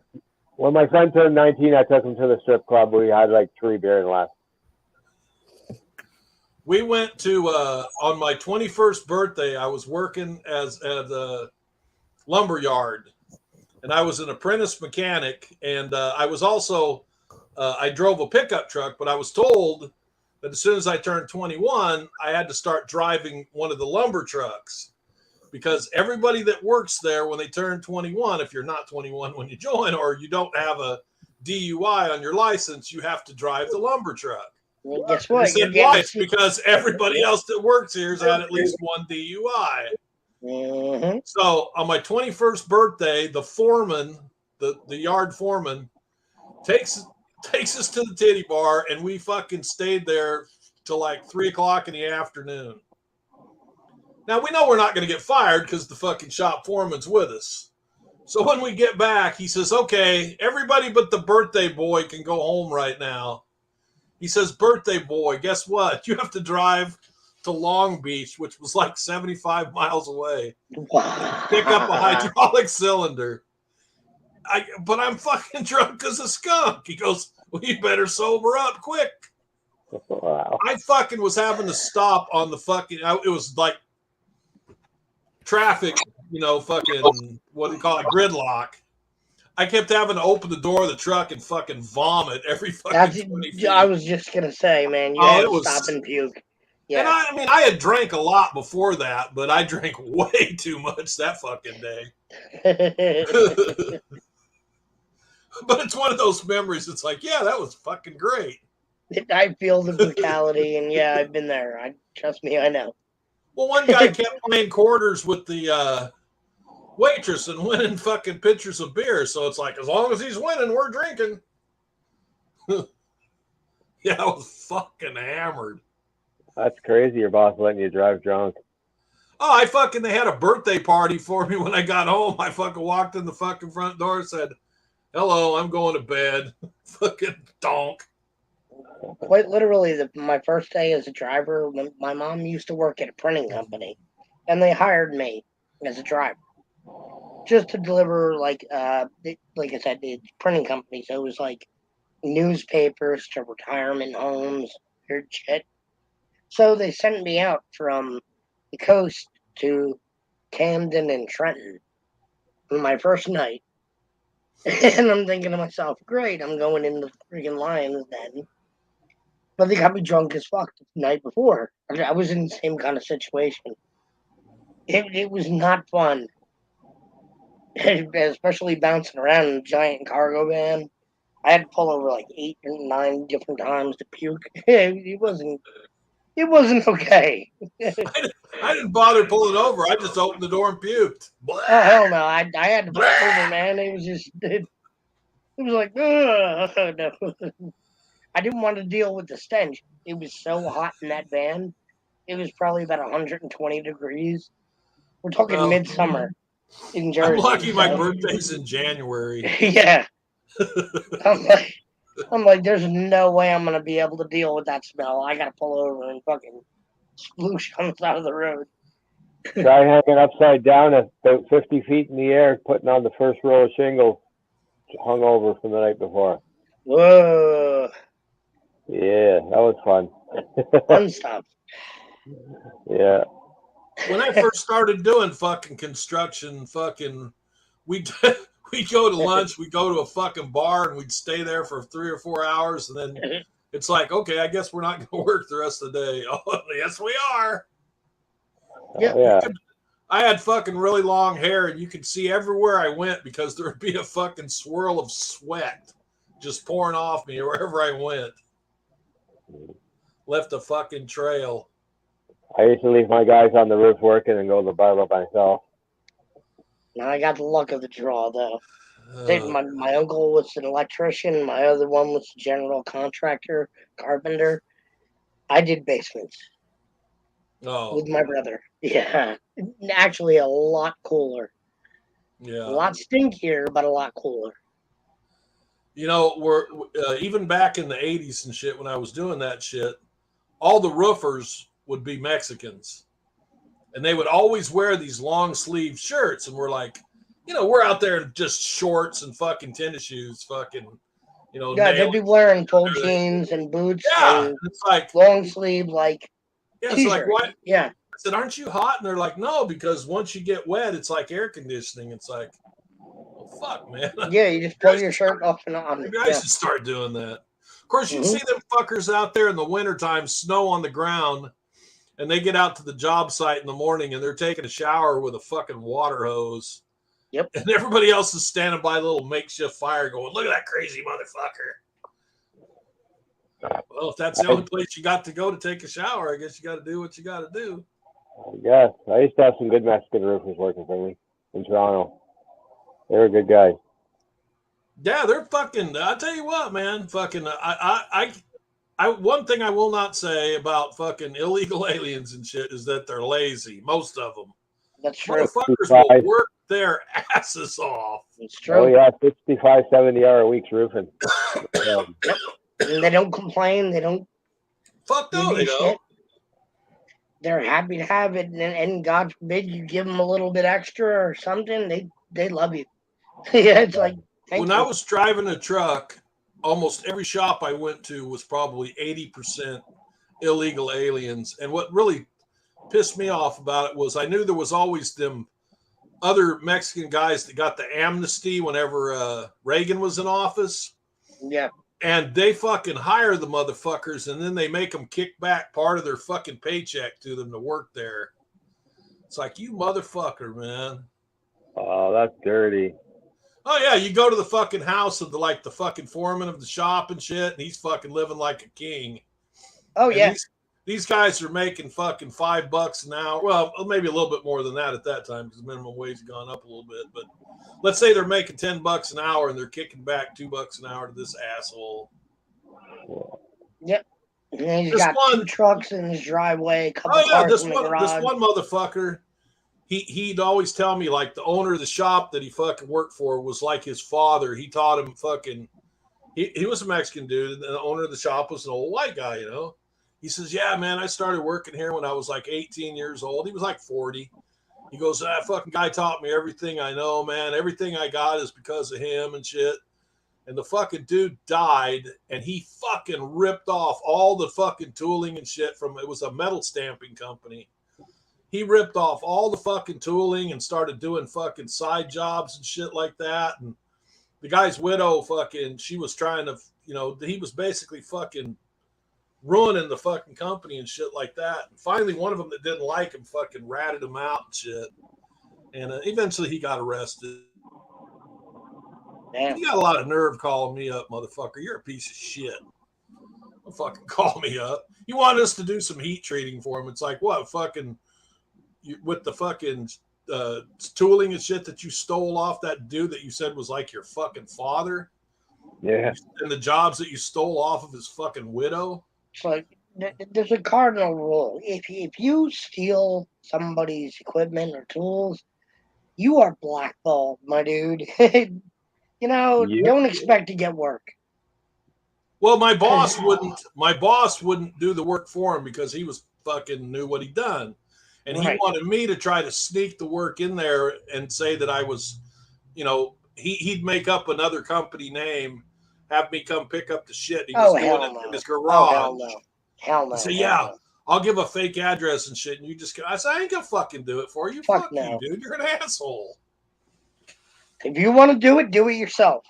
When my son turned 19, I took him to the strip club. We had like 3 beers left. We went to on my 21st birthday. I was working at a lumber yard, and I was an apprentice mechanic. And I was also I drove a pickup truck, but I was told that as soon as I turned 21, I had to start driving one of the lumber trucks because everybody that works there when they turn 21, if you're not 21 when you join, or you don't have a DUI on your license, you have to drive the lumber truck. Well, guess I what? said, why? It's because everybody else that works here has had at least one DUI. Mm-hmm. So on my 21st birthday, the foreman, the yard foreman, takes us to the titty bar, and we fucking stayed there till like 3:00 in the afternoon. Now we know we're not going to get fired because the fucking shop foreman's with us. So when we get back, he says, "Okay, everybody but the birthday boy can go home right now." He says, "Birthday boy, guess what? You have to drive to Long Beach, which was like 75 miles away, Wow. pick up a hydraulic cylinder." But I'm fucking drunk as a skunk. He goes, "Well, you better sober up quick." Wow. I fucking was having to stop on the fucking, it was like traffic, fucking, what do you call it, gridlock. I kept having to open the door of the truck and fucking vomit every fucking 20 feet. I was just gonna say, man, you Oh, had it to was- stop and puke. Yeah. And I mean, I had drank a lot before that, but I drank way too much that fucking day. But it's one of those memories. It's like, yeah, that was fucking great. I feel the brutality, and yeah, I've been there. Trust me, I know. Well, one guy kept playing quarters with the waitress and winning fucking pitchers of beer. So it's like, as long as he's winning, we're drinking. Yeah, I was fucking hammered. That's crazy. Your boss letting you drive drunk. Oh, they had a birthday party for me when I got home. I fucking walked in the fucking front door and said, hello, I'm going to bed. Fucking donk. Quite literally, my first day as a driver, my mom used to work at a printing company, and they hired me as a driver just to deliver, like I said, it's a printing company, so it was like newspapers to retirement homes, weird shit. So they sent me out from the coast to Camden and Trenton on my first night. And I'm thinking to myself, great, I'm going into the freaking Lions then. But they got me drunk as fuck the night before. I was in the same kind of situation. It was not fun. Especially bouncing around in a giant cargo van. I had to pull over like 8 or 9 different times to puke. It wasn't okay. I didn't bother pulling over. I just opened the door and puked. Oh hell no! I had to pull over, man. It was just it was like no. I didn't want to deal with the stench. It was so hot in that van. It was probably about 120 degrees. We're talking midsummer in Jersey. I'm lucky my birthday's in January. Yeah. I'm like, there's no way I'm gonna be able to deal with that smell. I gotta pull over and fucking sploosh on the side of the road. Try hanging upside down at about 50 feet in the air, putting on the first row of shingles, hung over from the night before. Whoa. Yeah, that was fun. Fun stuff. Yeah. When I first started doing fucking construction, we'd go to lunch, we'd go to a fucking bar, and we'd stay there for 3 or 4 hours, and then it's like, okay, I guess we're not going to work the rest of the day. Oh, yes, we are. Yeah. I had fucking really long hair, and you could see everywhere I went because there would be a fucking swirl of sweat just pouring off me wherever I went. Left a fucking trail. I used to leave my guys on the roof working and go to the bar by myself. Now I got the luck of the draw, though. My uncle was an electrician. My other one was a general contractor, carpenter. I did basements with my brother. Yeah. Actually, a lot cooler. Yeah. A lot stinkier, but a lot cooler. You know, we're even back in the 80s and shit, when I was doing that shit, all the roofers would be Mexicans. And they would always wear these long sleeve shirts. And we're like, you know, we're out there in just shorts and fucking tennis shoes, fucking, you know. Yeah, they'd be wearing full jeans and boots. Yeah. And it's like long sleeve, like. Yeah, it's like, what? Yeah. I said, aren't you hot? And they're like, no, because once you get wet, it's like air conditioning. It's like, well, fuck, man. Yeah, you just pull your shirt off and on. Maybe I should start doing that. Of course, you see them fuckers out there in the wintertime, snow on the ground, and they get out to the job site in the morning and they're taking a shower with a fucking water hose. Yep. And everybody else is standing by a little makeshift fire going, look at that crazy motherfucker. Well, if that's the only place you got to go to take a shower, I guess you got to do what you got to do. Yeah, I used to have some good Mexican roofers working for me in Toronto. They were good guys. Yeah, they're fucking. I tell you what, man. Fucking. I. One thing I will not say about fucking illegal aliens and shit is that they're lazy. Most of them. That's true. Motherfuckers will work their asses off. It's true. Oh yeah, 65, 70-hour a week's roofing. And they don't complain. They don't. Fuck no, they don't. They're happy to have it, and God forbid you give them a little bit extra or something. They love you. Yeah, it's like. When I was driving a truck, almost every shop I went to was probably 80% illegal aliens. And what really pissed me off about it was I knew there was always them other Mexican guys that got the amnesty whenever Reagan was in office. Yeah. and they fucking hire the motherfuckers, and then they make them kick back part of their fucking paycheck to them to work there. It's like, you motherfucker, man. Oh, that's dirty. Oh yeah, you go to the fucking house of the fucking foreman of the shop and shit, and he's fucking living like a king. Oh And yeah. These guys are making fucking $5 an hour. Well, maybe a little bit more than that at that time because minimum wage has gone up a little bit. But let's say they're making $10 an hour and they're kicking back $2 an hour to this asshole. Yep. And then he's This got one- 2 trucks in his driveway, a couple Oh yeah, cars this in the one garage. motherfucker. He'd always tell me like the owner of the shop that he fucking worked for was like his father. He taught him fucking. He was a Mexican dude, and the owner of the shop was an old white guy, you know. He says, yeah, man, I started working here when I was like 18 years old. He was like 40. He goes, that fucking guy taught me everything I know, man. Everything I got is because of him and shit. And the fucking dude died, and he fucking ripped off all the fucking tooling and shit from, it was a metal stamping company. He ripped off all the fucking tooling and started doing fucking side jobs and shit like that. And the guy's widow fucking, she was trying to, you know, he was basically fucking ruining the fucking company and shit like that. And finally, one of them that didn't like him fucking ratted him out and shit. And eventually he got arrested. Damn. You got a lot of nerve calling me up, motherfucker. You're a piece of shit. Don't fucking call me up. You want us to do some heat treating for him. It's like, what, fucking, with the fucking tooling and shit that you stole off that dude that you said was like your fucking father? Yeah. And the jobs that you stole off of his fucking widow? It's like there's a cardinal rule. If you steal somebody's equipment or tools, you are blackballed, my dude. You know, Yep. don't expect to get work. Well, my boss wouldn't do the work for him because he was fucking knew what he'd done. And he Right. wanted me to try to sneak the work in there and say that I was, you know, he'd make up another company name, have me come pick up the shit. He was Oh, doing hell it no. in his Oh, garage. hell no. Hell no. I say, hell yeah, no. I'll give a fake address and shit. And you just, I said, I ain't gonna fucking do it for you. Fuck Fuck no. you, dude. You're an asshole. If you want to do it yourself.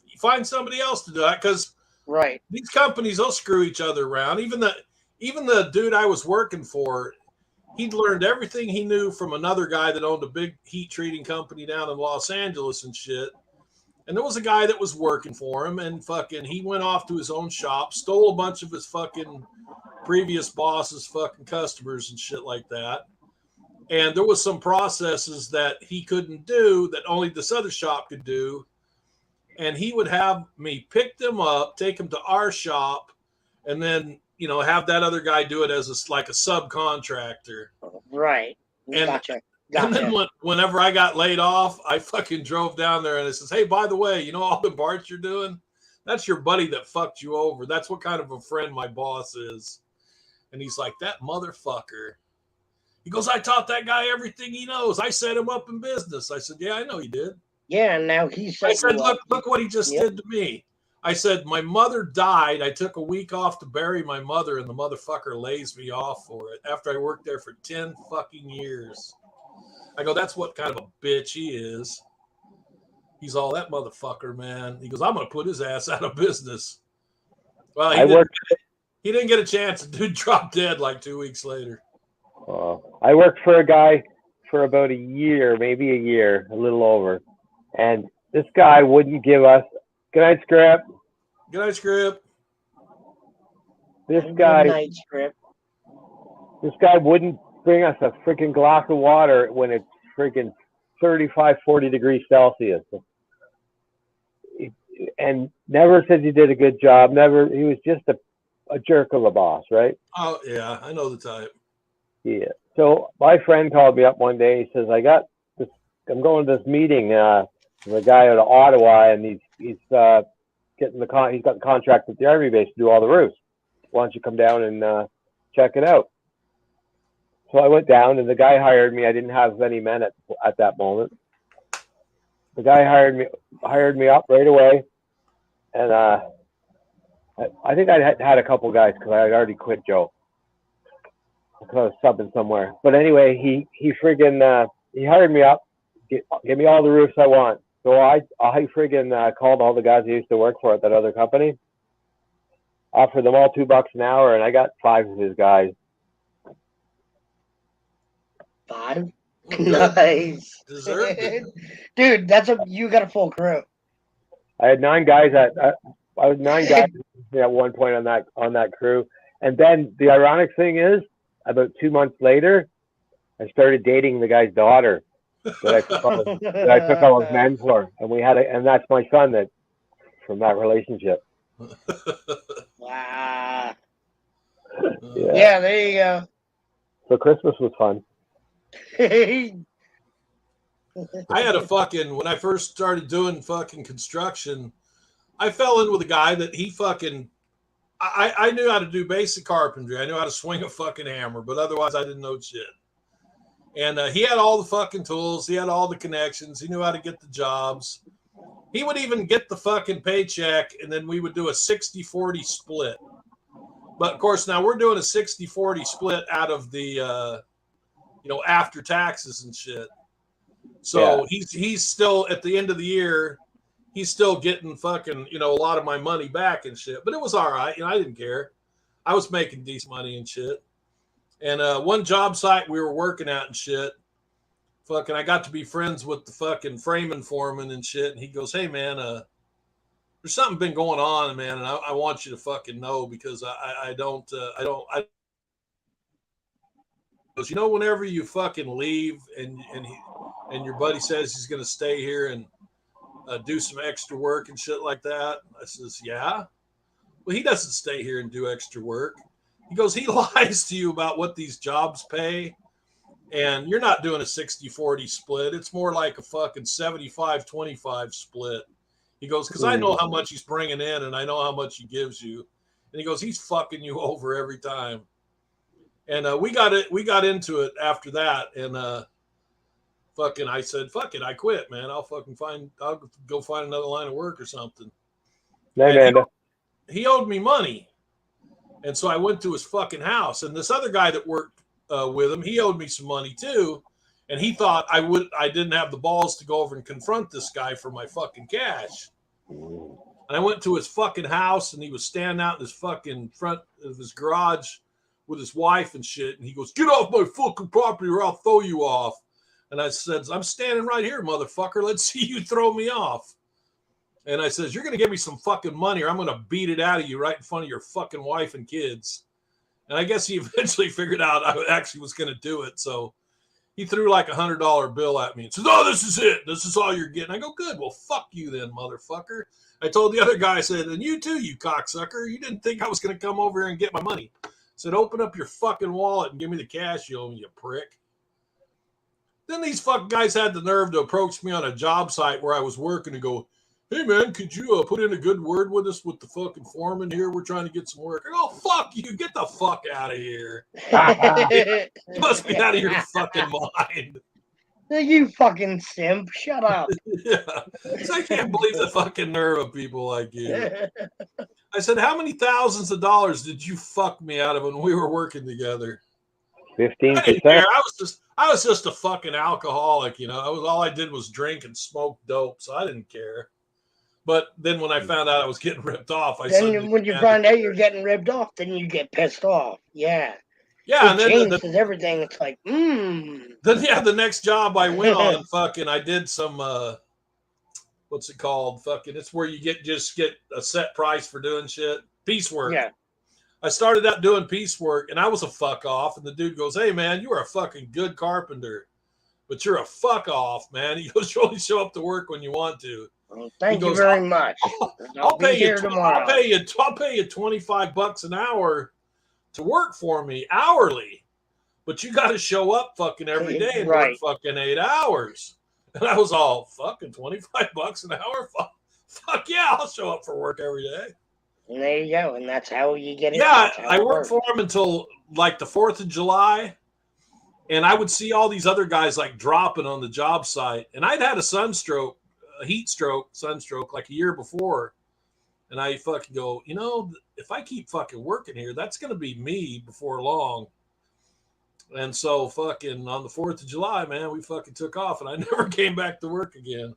You find somebody else to do that because Right. these companies, they'll screw each other around. Even the dude I was working for, he'd learned everything he knew from another guy that owned a big heat treating company down in Los Angeles and shit. And there was a guy that was working for him, and fucking he went off to his own shop, stole a bunch of his fucking previous boss's fucking customers and shit like that. And there was some processes that he couldn't do that only this other shop could do. And he would have me pick them up, take them to our shop, and then, you know, have that other guy do it as like a subcontractor. Right. And- Gotcha. And Gotcha. then whenever I got laid off, I fucking drove down there and it says, hey, by the way, you know all the parts you're doing? That's your buddy that fucked you over. That's what kind of a friend my boss is. And he's like, that motherfucker. He goes, I taught that guy everything he knows. I set him up in business. I said, yeah, I know you did. Yeah, and now he's I said, look what he just Yep. did to me. I said, my mother died. I took a week off to bury my mother, and the motherfucker lays me off for it after I worked there for 10 fucking years. I go, that's what kind of a bitch he is. He's all, that motherfucker, man. He goes, I'm going to put his ass out of business. Well, he didn't get a chance. The dude dropped dead like 2 weeks later. I worked for a guy for about a year, maybe a year, a little over. And this guy wouldn't give us, good night, Scrap. Good night, Script. This guy wouldn't bring us a freaking glass of water when it's freaking 35, 40 degrees Celsius. And never said you did a good job. Never. He was just a jerk of a boss, right? Oh, yeah, I know the type. Yeah. So my friend called me up one day. He says, I'm going to this meeting with a guy out of Ottawa, and he's getting he's got the contract with the Army base to do all the roofs. Why don't you come down and check it out? So I went down, and the guy hired me. I didn't have any men at that moment. The guy hired me up right away, and I think I had a couple guys because I had already quit Joe because I was subbing somewhere. But anyway, he friggin' he hired me up, give me all the roofs I want. So I friggin' called all the guys I used to work for at that other company. offered them all $2 an hour, and I got 5 of his guys. 5? Good. Nice. Deserved it. Dude, you got a full crew. I had 9 guys I was 9 guys at one point on that crew. And then the ironic thing is, about 2 months later, I started dating the guy's daughter that I took all his men for, and that's my son from that relationship. Wow. Yeah. Yeah, there you go. So Christmas was fun. I had when I first started doing fucking construction, I fell in with a guy that he fucking, I knew how to do basic carpentry. I knew how to swing a fucking hammer, but otherwise I didn't know shit. And he had all the fucking tools. He had all the connections. He knew how to get the jobs. He would even get the fucking paycheck, and then we would do a 60-40 split. But, of course, now we're doing a 60-40 split out of the, after taxes and shit. So he's still, at the end of the year, he's still getting fucking, a lot of my money back and shit. But it was all right. I didn't care. I was making decent money and shit. And one job site we were working at and shit, fucking, I got to be friends with the fucking framing foreman and shit. And he goes, "Hey, man, there's something been going on, man, and I want you to fucking know because I don't. Because whenever you fucking leave and your buddy says he's gonna stay here and do some extra work and shit like that." I says, "Yeah." Well, he doesn't stay here and do extra work. He goes, he lies to you about what these jobs pay, and you're not doing a 60-40 split. It's more like a fucking 75-25 split. He goes, because I know how much he's bringing in, and I know how much he gives you. And he goes, he's fucking you over every time. And we got into it after that, and fucking, I said, "Fuck it, I quit, man. I'll go find another line of work or something." He owed me money. And so I went to his fucking house, and this other guy that worked with him, he owed me some money too. And he thought I didn't have the balls to go over and confront this guy for my fucking cash. And I went to his fucking house, and he was standing out in his fucking front of his garage with his wife and shit. And he goes, "Get off my fucking property or I'll throw you off." And I said, "I'm standing right here, motherfucker. Let's see you throw me off." And I says, "You're going to give me some fucking money or I'm going to beat it out of you right in front of your fucking wife and kids." And I guess he eventually figured out I actually was going to do it. So he threw like $100 bill at me and says, "Oh, this is it. This is all you're getting." I go, "Good. Well, fuck you then, motherfucker." I told the other guy, I said, "And you too, you cocksucker. You didn't think I was going to come over here and get my money." I said, "Open up your fucking wallet and give me the cash you owe me, you prick." Then these fucking guys had the nerve to approach me on a job site where I was working and go, "Hey, man, could you put in a good word with us with the fucking foreman here? We're trying to get some work." I go, "Fuck you. Get the fuck out of here. You must be out of your fucking mind." You fucking simp. Shut up. Yeah. So I can't believe the fucking nerve of people like you. I said, "How many thousands of dollars did you fuck me out of when we were working together?" 15%. I was just a fucking alcoholic, all I did was drink and smoke dope, so I didn't care. But then when I found out I was getting ripped off, when you find out you're getting ripped off, then you get pissed off. Yeah. Yeah, and then changes everything. It's like, Then the next job I went on, fucking, I did some what's it called? Fucking, it's where you get a set price for doing shit. Piecework. Yeah. I started out doing piecework, and I was a fuck off. And the dude goes, "Hey, man, you are a fucking good carpenter, but you're a fuck off, man." He goes, "You only show up to work when you want to." Well, thank you very much. I'll pay you $25 an hour to work for me hourly, but you got to show up fucking every day and work fucking 8 hours. And I was all, fucking $25 an hour? Fuck yeah, I'll show up for work every day. And there you go, and that's how you get it. Yeah, I worked for him until like the 4th of July, and I would see all these other guys like dropping on the job site, and I'd had a heat stroke, sunstroke, like a year before, and I fucking go, if I keep fucking working here, that's going to be me before long. And so fucking on the 4th of July, man, we fucking took off, and I never came back to work again.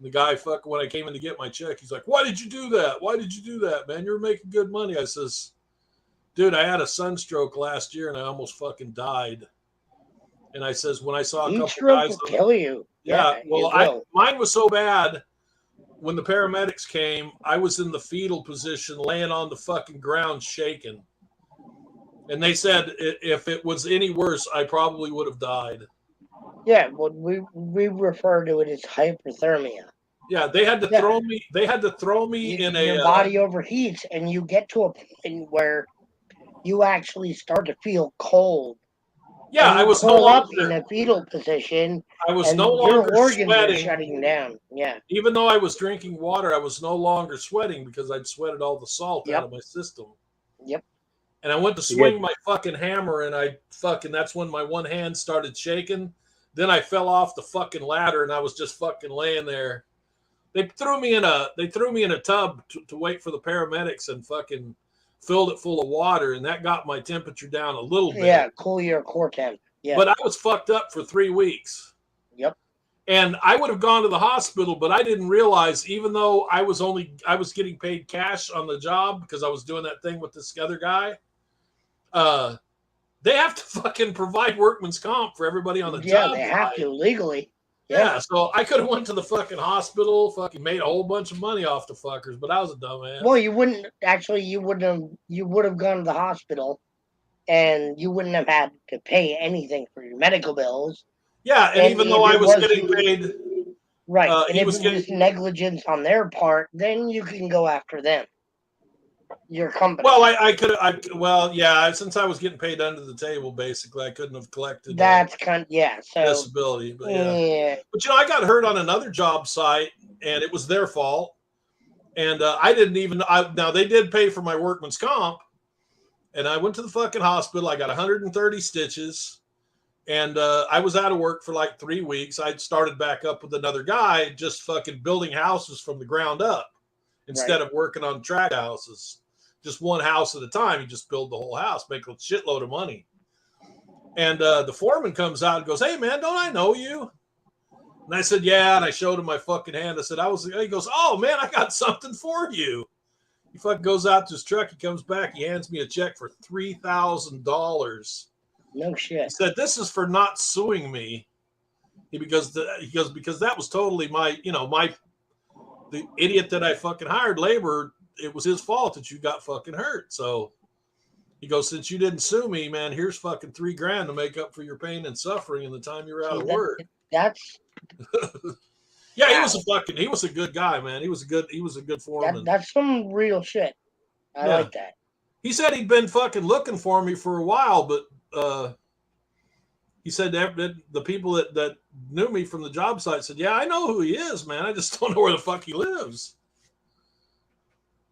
The guy fucking, when I came in to get my check, he's like, "Why did you do that? Why did you do that, man? You're making good money." I says, "Dude, I had a sunstroke last year and I almost fucking died." And I says, when I saw a Heat couple stroke guys, will kill you. yeah, well, it will. mine was so bad. When the paramedics came, I was in the fetal position, laying on the fucking ground, shaking. And they said if it was any worse, I probably would have died. Yeah, well, we refer to it as hyperthermia. Yeah, they had to Yeah. throw me. They had to throw me in Your a body overheats, and you get to a point where you actually start to feel cold. yeah. And I you was no curl up in longer. a fetal position, I was and no your longer organs are sweating. shutting down. Yeah. Even though I was drinking water, I was no longer sweating because I'd sweated all the salt out of my system. Yep. And I went to swing my fucking hammer, and that's when my one hand started shaking. Then I fell off the fucking ladder, and I was just fucking laying there. They threw me in a tub to wait for the paramedics and fucking filled it full of water, and that got my temperature down a little bit. Yeah, cool your core temp. Yeah. But I was fucked up for 3 weeks. Yep. And I would have gone to the hospital, but I didn't realize, even though I was getting paid cash on the job because I was doing that thing with this other guy. They have to fucking provide workman's comp for everybody on the job. Yeah, they have to legally. Yeah, so I could have went to the fucking hospital, fucking made a whole bunch of money off the fuckers, but I was a dumbass. Well, you would have gone to the hospital, and you wouldn't have had to pay anything for your medical bills. Yeah, and even though I was getting paid, right, and he if was it getting was negligence on their part, then you can go after them. Your company. Well, I could. Yeah. Since I was getting paid under the table, basically, I couldn't have collected. That's so disability, but yeah. But I got hurt on another job site, and it was their fault. And I didn't even. Now they did pay for my workman's comp, and I went to the fucking hospital. I got 130 stitches, and I was out of work for like 3 weeks. I started back up with another guy, just fucking building houses from the ground up instead of working on tract houses. Just one house at a time. You just build the whole house, make a shitload of money. And the foreman comes out and goes, "Hey, man, don't I know you?" And I said, "Yeah." And I showed him my fucking hand. I said, He goes, "Oh, man, I got something for you." He fucking goes out to his truck. He comes back. He hands me a check for $3,000. No shit. He said, "This is for not suing me." Because that was totally my, the idiot that I fucking hired labor. It was his fault that you got fucking hurt. So he goes, "Since you didn't sue me, man, here's fucking $3,000 to make up for your pain and suffering in the time you're out of work." That's yeah, he was a good guy, man. He was a good foreman. That's some real shit. I like that. He said he'd been fucking looking for me for a while, but he said that the people that knew me from the job site said, "Yeah, I know who he is, man. I just don't know where the fuck he lives."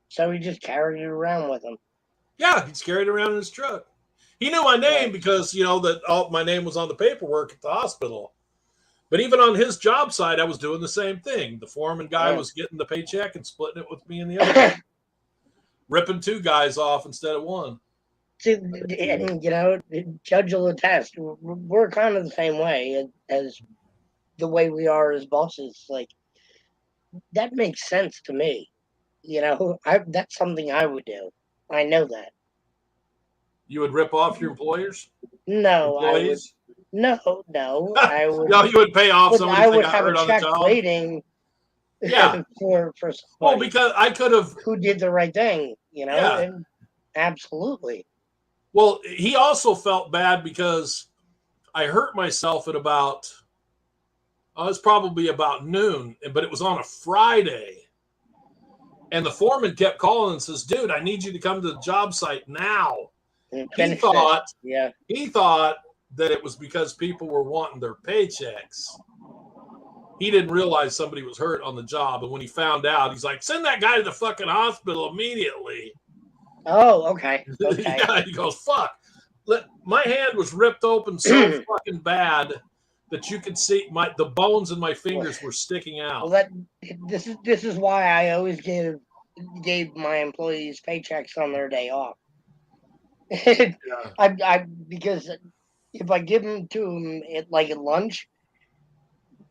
So he just carried it around with him. Yeah, he's carried it around in his truck. He knew my name because, my name was on the paperwork at the hospital. But even on his job site, I was doing the same thing. The foreman guy was getting the paycheck and splitting it with me and the other guy. Ripping 2 guys off instead of 1. And, Judge will attest, we're kind of the same way as the way we are as bosses. Like, that makes sense to me. That's something I would do. I know that. You would rip off your employers? No, Employees? No, I would. No, you would pay off somebody. I would have a check waiting. Yeah. for somebody. Well, because I could have. Who did the right thing? Yeah. And absolutely. Well, he also felt bad because I hurt myself at about. It was probably about noon, but it was on a Friday. And the foreman kept calling and says, "Dude, I need you to come to the job site now." He thought that it was because people were wanting their paychecks. He didn't realize somebody was hurt on the job. And when he found out, he's like, "Send that guy to the fucking hospital immediately." Oh, okay. Yeah, he goes, "Fuck." My hand was ripped open so fucking bad that you could see the bones in my fingers were sticking out. Well, this is why I always gave my employees paychecks on their day off. Because if I give them to them at lunch,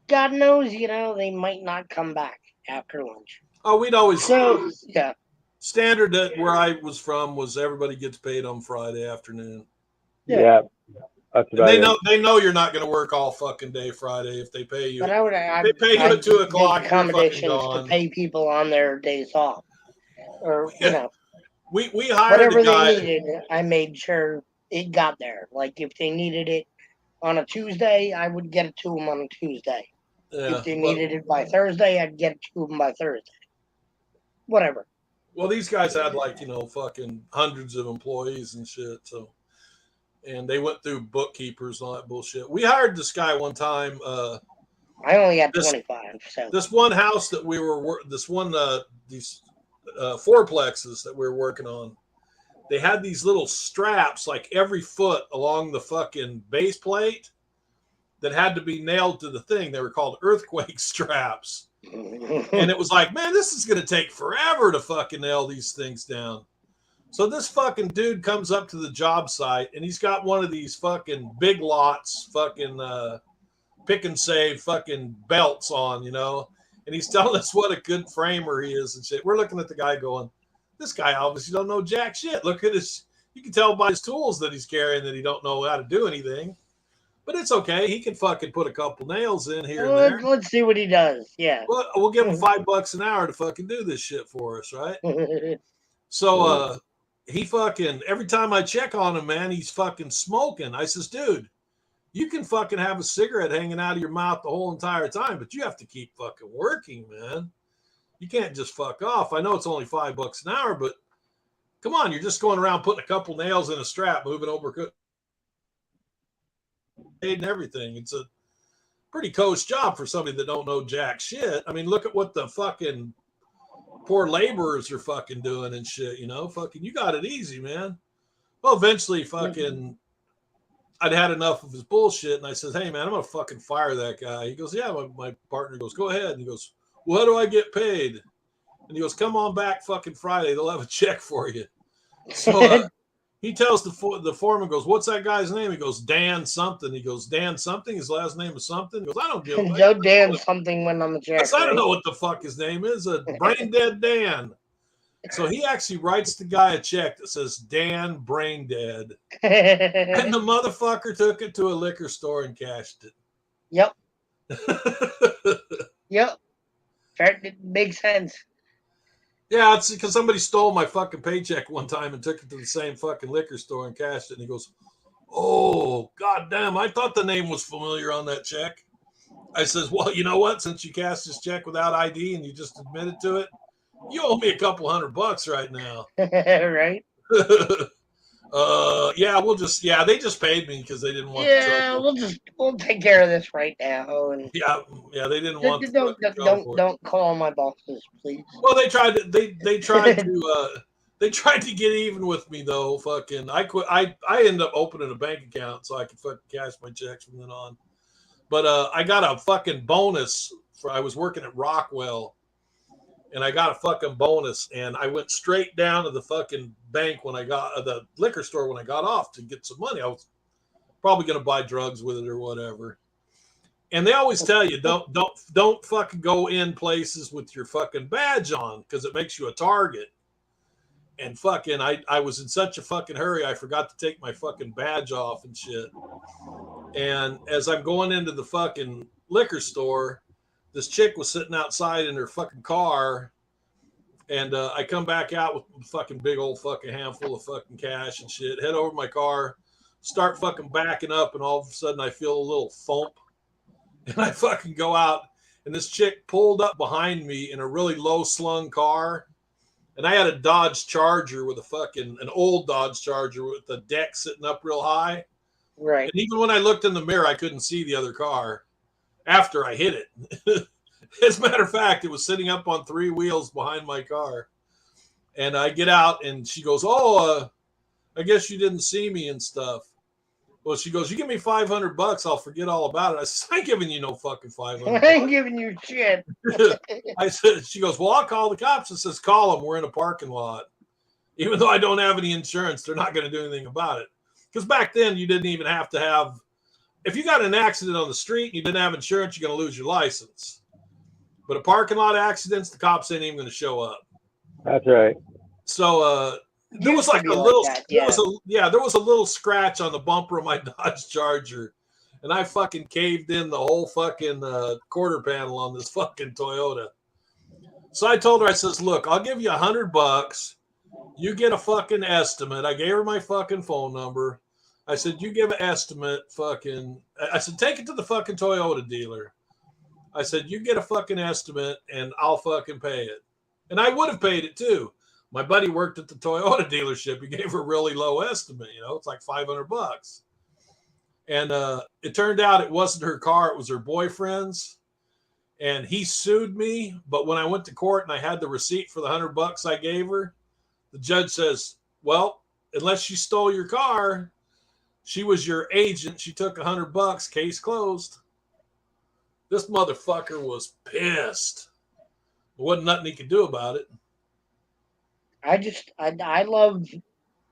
God knows, they might not come back after lunch. Oh, we'd always So, yeah. standard that where I was from was everybody gets paid on Friday afternoon. Yeah. That's And about they know you're not going to work all fucking day Friday if they pay you. But They pay you at 2 o'clock. Make You're fucking accommodations to gone. pay people on their days off. Or, We hired whatever a guy. they needed, I made sure it got there. Like, if they needed it on a Tuesday, I would get it to them on a Tuesday. Yeah, If they needed it by Thursday, I'd get it to them by Thursday. Whatever. well, these guys had like, fucking hundreds of employees and shit. So, and they went through bookkeepers and all that bullshit. We hired this guy one time. I only got 25. So This one house that we were, these fourplexes that we were working on, they had these little straps like every foot along the fucking base plate that had to be nailed to the thing. They were called earthquake straps. And it was like, man, this is going to take forever to fucking nail these things down. So this fucking dude comes up to the job site and he's got one of these fucking big lots, fucking pick and save fucking belts on, and he's telling us what a good framer he is and shit. We're looking at the guy going, this guy obviously don't know jack shit. Look at his, you can tell by his tools that he's carrying that he don't know how to do anything. But it's okay. He can fucking put a couple nails in here and there. Let's see what he does. Yeah. Well, we'll give him $5 an hour to fucking do this shit for us, right? So he fucking, every time I check on him, man, he's fucking smoking. I says, dude, you can fucking have a cigarette hanging out of your mouth the whole entire time, but you have to keep fucking working, man. You can't just fuck off. I know it's only $5 an hour, but come on, you're just going around putting a couple nails in a strap, moving over and everything. It's a pretty coast job for somebody that don't know jack shit. I mean, look at what the fucking poor laborers are fucking doing and shit, fucking, you got it easy, man. Well, eventually fucking I'd had enough of his bullshit and I said, hey man, I'm going to fucking fire that guy. He goes, yeah, my partner goes, go ahead. And he goes, well, how do I get paid? And he goes, come on back fucking Friday. They'll have a check for you. So he tells the foreman, goes, what's that guy's name? He goes, Dan something. He goes, Dan something? His last name is something? He goes, I don't give a Joe Dan something went on the check. I don't know what the fuck his name is. A brain dead Dan. So he actually writes the guy a check that says Dan Brain Dead. And the motherfucker took it to a liquor store and cashed it. Yep. Yep. It makes sense. Yeah, it's because somebody stole my fucking paycheck one time and took it to the same fucking liquor store and cashed it. And he goes, oh, goddamn, I thought the name was familiar on that check. I says, well, you know what? Since you cashed this check without ID and you just admitted to it, you owe me a couple $100 right now. Right? Yeah, they just paid me because they didn't want the truck. We'll take care of this right now. And yeah, they didn't want don't call my bosses, please. Well, they tried to get even with me though. Fucking, I quit. I ended up opening a bank account so I could fucking cash my checks from then on. But I got a fucking bonus I was working at Rockwell. And I got a fucking bonus, and I went straight down to the fucking bank when I got the liquor store when I got off to get some money. I was probably going to buy drugs with it or whatever. And they always tell you don't fucking go in places with your fucking badge on because it makes you a target. And fucking, I was in such a fucking hurry, I forgot to take my fucking badge off and shit. And as I'm going into the fucking liquor store, this chick was sitting outside in her fucking car, and I come back out with a fucking big old fucking handful of fucking cash and shit, head over to my car, start fucking backing up, and all of a sudden I feel a little thump, and I fucking go out, and this chick pulled up behind me in a really low slung car, and I had a Dodge Charger with an old Dodge Charger with the deck sitting up real high. Right. And even when I looked in the mirror, I couldn't see the other car after I hit it. As a matter of fact, it was sitting up on 3 wheels behind my car. And I get out and she goes, I guess you didn't see me and stuff. Well, she goes, you give me $500, I'll forget all about it. I said, I ain't giving you no fucking $500. I ain't giving you shit. I said, she goes, well, I'll call the cops. I says, call them. We're in a parking lot. Even though I don't have any insurance, they're not going to do anything about it. Because back then you didn't even have to have if you got an accident on the street and you didn't have insurance, you're going to lose your license. But a parking lot accidents, the cops ain't even going to show up. That's right. So there was Used to like be a like little, that, there yeah. was a little scratch on the bumper of my Dodge Charger, and I fucking caved in the whole fucking quarter panel on this fucking Toyota. So I told her, I says, look, I'll give you $100. You get a fucking estimate. I gave her my fucking phone number. I said, you give an estimate, I said, take it to the fucking Toyota dealer. I said, you get a fucking estimate and I'll fucking pay it. And I would have paid it too. My buddy worked at the Toyota dealership. He gave her a really low estimate. It's like $500. And it turned out it wasn't her car. It was her boyfriend's. And he sued me. But when I went to court and I had the receipt for the $100 I gave her, the judge says, well, unless she stole your car, she was your agent. She took $100. Case closed. This motherfucker was pissed. There wasn't nothing he could do about it. I love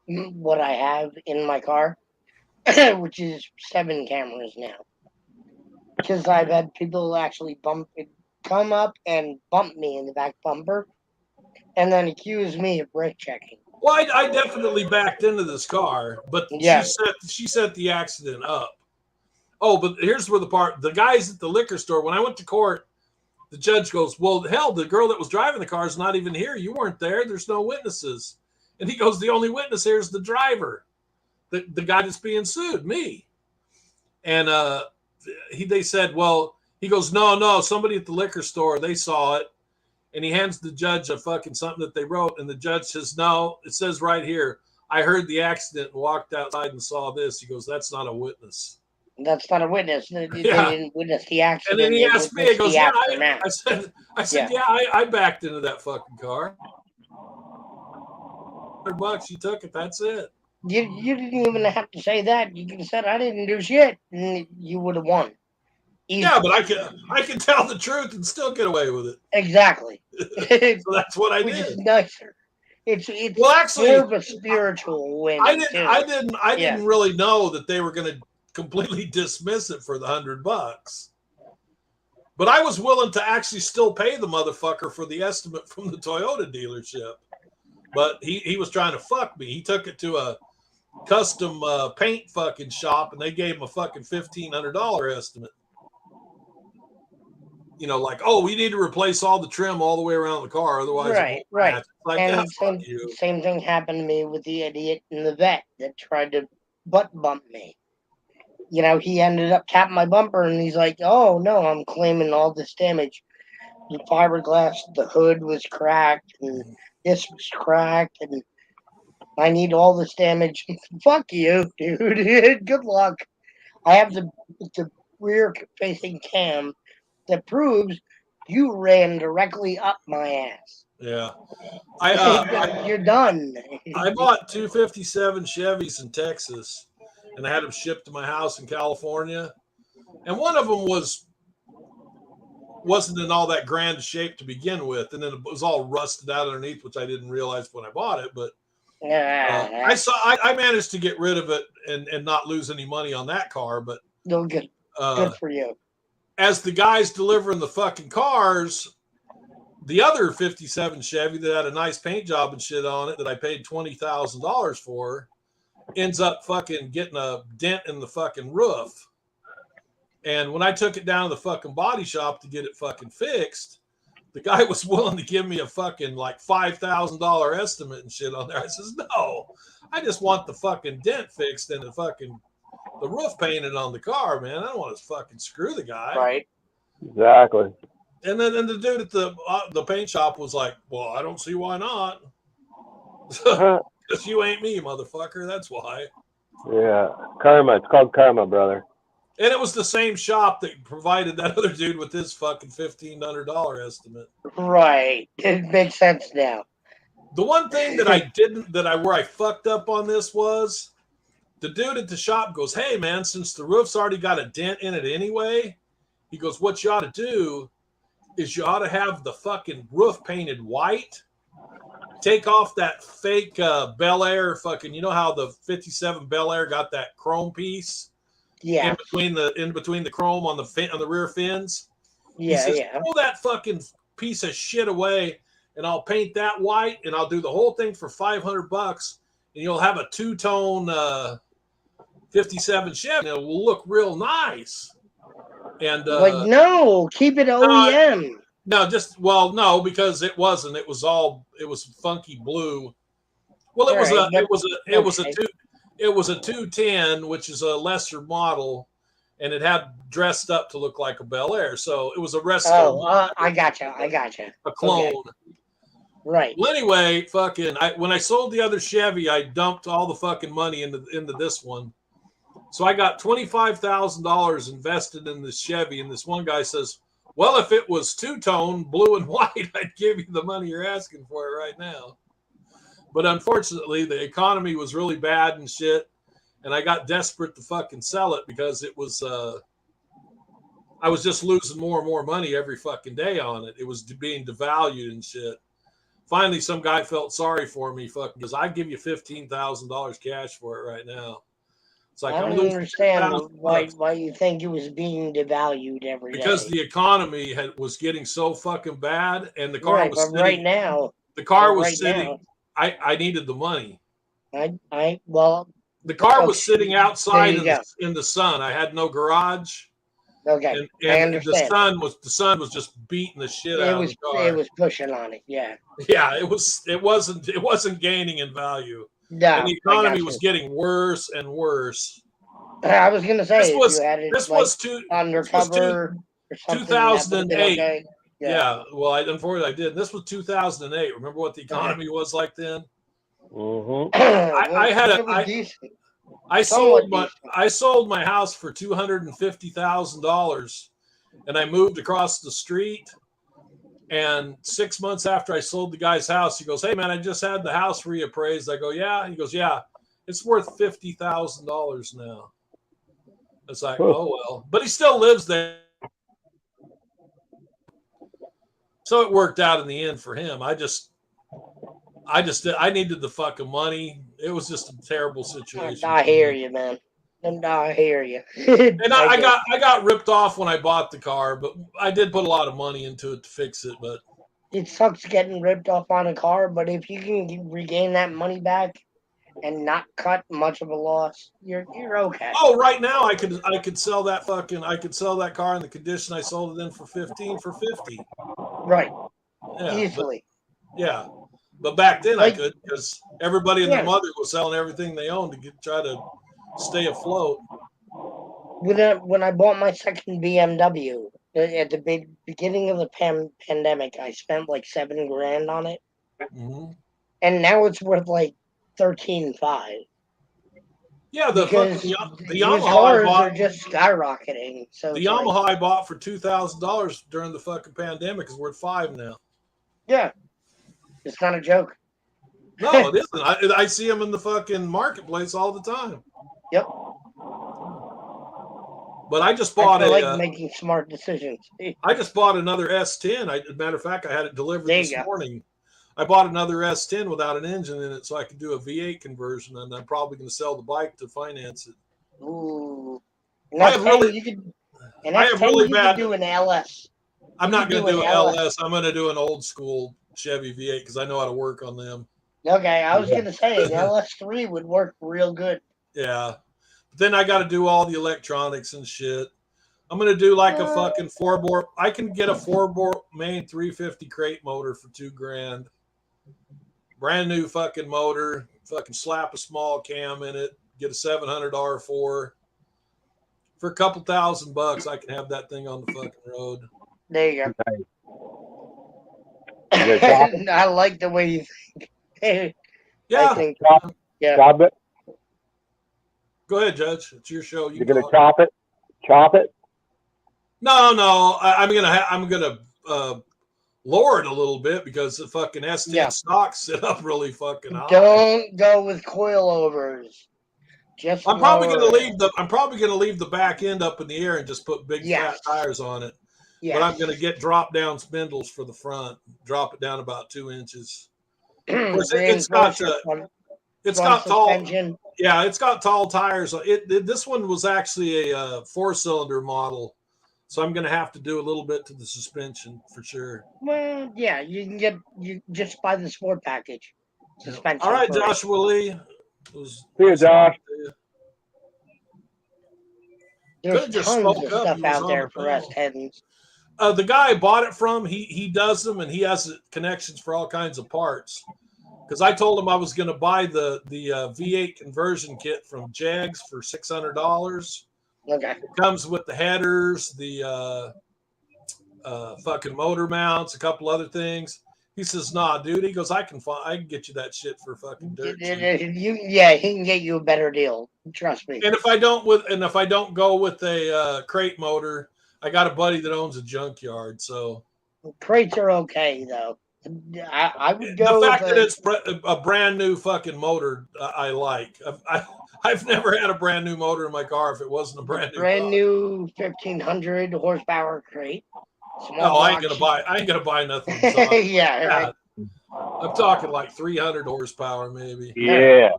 what I have in my car, which is 7 cameras now. Because I've had people actually come up and bump me in the back bumper, and then accuse me of brake checking. Well, I definitely backed into this car, but Yeah. she set the accident up. Oh, but here's where the guys at the liquor store, when I went to court, the judge goes, well, hell, the girl that was driving the car is not even here. You weren't there. There's no witnesses. And he goes, the only witness here is the driver, the guy that's being sued, me. And they said, well, he goes, no, somebody at the liquor store, they saw it. And he hands the judge a fucking something that they wrote. And the judge says, no, it says right here, I heard the accident and walked outside and saw this. He goes, that's not a witness. That's not a witness. They Yeah. didn't witness the accident. And then he they asked me, he witnessed goes, the yeah, aftermath. I said, yeah, I backed into that fucking car. $100, you took it, that's it. You didn't even have to say that. You could have said I didn't do shit, and you would have won. Easy. Yeah, but I can tell the truth and still get away with it. Exactly. So that's what I Which is did. nicer. It's Well, actually, more of a spiritual win. I too. didn't really know that they were going to completely dismiss it for the $100. But I was willing to actually still pay the motherfucker for the estimate from the Toyota dealership. But he was trying to fuck me. He took it to a custom paint fucking shop, and they gave him a fucking $1,500 estimate. Like, oh, we need to replace all the trim all the way around the car, otherwise it won't match. Like, and fuck you. same thing happened to me with the idiot in the vet that tried to butt bump me. He ended up tapping my bumper, and he's like, oh, no, I'm claiming all this damage. The fiberglass, the hood was cracked, and this was cracked, and I need all this damage. Fuck you, dude. Good luck. I have the rear-facing cam that proves you ran directly up my ass. Yeah. You're done. I bought 257 Chevys in Texas, and I had them shipped to my house in California. And one of them wasn't in all that grand shape to begin with, and then it was all rusted out underneath, which I didn't realize when I bought it. But I managed to get rid of it and not lose any money on that car. But no good. Good for you. As the guys delivering the fucking cars, the other 57 Chevy that had a nice paint job and shit on it that I paid $20,000 for ends up fucking getting a dent in the fucking roof. And when I took it down to the fucking body shop to get it fucking fixed, the guy was willing to give me a fucking like $5,000 estimate and shit on there. I says, no, I just want the fucking dent fixed and the roof painted on the car, man. I don't want to fucking screw the guy. Right. Exactly. And then the dude at the paint shop was like, well, I don't see why not. Because you ain't me, motherfucker. That's why. Yeah. Karma. It's called karma, brother. And it was the same shop that provided that other dude with his fucking $1,500 estimate. Right. It makes sense now. The one thing that where I fucked up on this was the dude at the shop goes, hey, man, since the roof's already got a dent in it anyway, he goes, what you ought to do is you ought to have the fucking roof painted white. Take off that fake Bel Air fucking, you know how the 57 Bel Air got that chrome piece? Yeah. in between the chrome on the rear fins. He Yeah. says, Yeah. throw that fucking piece of shit away, and I'll paint that white, and I'll do the whole thing for $500, and you'll have a two-tone 57 Chevy. And it will look real nice. And Like, no, keep it OEM. no, no, because it wasn't. It was funky blue. Well, it was a 210, which is a lesser model, and it had dressed up to look like a Bel Air. So it was a resto. Oh, I gotcha. A clone. Okay. Right. Well, anyway, when I sold the other Chevy, I dumped all the fucking money into this one. So I got $25,000 invested in this Chevy, and this one guy says, well, if it was two-tone, blue and white, I'd give you the money you're asking for it right now. But unfortunately, the economy was really bad and shit, and I got desperate to fucking sell it because it was I was just losing more and more money every fucking day on it. It was being devalued and shit. Finally, some guy felt sorry for me, fucking, because I give you $15,000 cash for it right now. It's like, I don't understand why you think it was being devalued every day. Because the economy was getting so fucking bad, and the car was sitting. Right now, the car was sitting. Now, I needed the money. The car was sitting outside in the sun. I had no garage. Okay, and I understand. The sun was just beating the shit out of the car. It was pushing on it. Yeah. Yeah, it wasn't gaining in value. No, and the economy was getting worse and worse. I was gonna say this was undercover. 2008. Okay. Yeah. Well, unfortunately, I did. This was 2008. Remember what the economy was like then? Mm-hmm. I sold my house for $250,000, and I moved across the street. And 6 months after I sold the guy's house, he goes, "Hey man, I just had the house reappraised." I go, "Yeah." He goes, "Yeah, it's worth $50,000 now." It's like, oh well, but he still lives there. So it worked out in the end for him. I needed the fucking money. It was just a terrible situation. I hear you, man. And I hear you. And I got ripped off when I bought the car, but I did put a lot of money into it to fix it. But it sucks getting ripped off on a car, but if you can regain that money back and not cut much of a loss, you're okay. Oh, right now I could sell that car in the condition I sold it in for 50. Right. Yeah, easily. But back then I could, because everybody and their mother was selling everything they owned to try to stay afloat. When I bought my second BMW at the beginning of the pandemic, I spent like $7,000 on it, and now it's worth like $13,500. Yeah, the Yamaha cars are just skyrocketing. So the Yamaha I bought for $2,000 during the fucking pandemic is worth $5,000 now. Yeah, it's not a joke. No, it isn't. I see them in the fucking marketplace all the time. Yep. But I just bought making smart decisions. I just bought another S10. As a matter of fact, I had it delivered this morning. I bought another S10 without an engine in it, so I could do a V8 conversion, and I'm probably going to sell the bike to finance it. Ooh. I have really bad. Do an LS. I'm not going to do an LS. I'm going to do an old school Chevy V8 because I know how to work on them. Okay, I was going to say an LS3 would work real good. Yeah. But then I got to do all the electronics and shit. I'm going to do like a fucking 4-bore. I can get a 4-bore main 350 crate motor for $2,000. Brand new fucking motor. Fucking slap a small cam in it. Get a 700 R4. For a couple $1,000, I can have that thing on the fucking road. There you go. I like the way you think. Yeah. Chop it. Go ahead, Judge. It's your show. You're gonna chop it. Chop it. No. I'm gonna lower it a little bit because the fucking S10 stocks sit up really fucking high. Don't go with coilovers. I'm probably gonna leave the back end up in the air and just put big fat tires on it. Yes. But I'm gonna get drop down spindles for the front. Drop it down about 2 inches. It's got tall. Yeah, it's got tall tires. This one was actually a 4-cylinder model, so I'm going to have to do a little bit to the suspension for sure. Well, yeah, you just buy the sport package suspension. All right, for it. Joshua Lee. It was See you, nice Josh. talking to you. There's Could've just tons spoke of up. stuff He was out on there the for us panel. tens. The guy I bought it from, he does them, and he has connections for all kinds of parts. Because I told him I was going to buy the V8 conversion kit from Jags for $600. Okay. It comes with the headers, the fucking motor mounts, a couple other things. He says, "Nah, dude." He goes, "I can get you that shit for fucking dirt cheap." Yeah, he can get you a better deal. Trust me. And if I don't go with a crate motor, I got a buddy that owns a junkyard. So Crates are okay though. I would go. The fact with that it's a brand new fucking motor, I like. I've never had a brand new motor in my car if it wasn't a brand new 1500 horsepower crate. No, I ain't gonna buy nothing. Yeah. I'm talking like 300 horsepower, maybe. Yeah.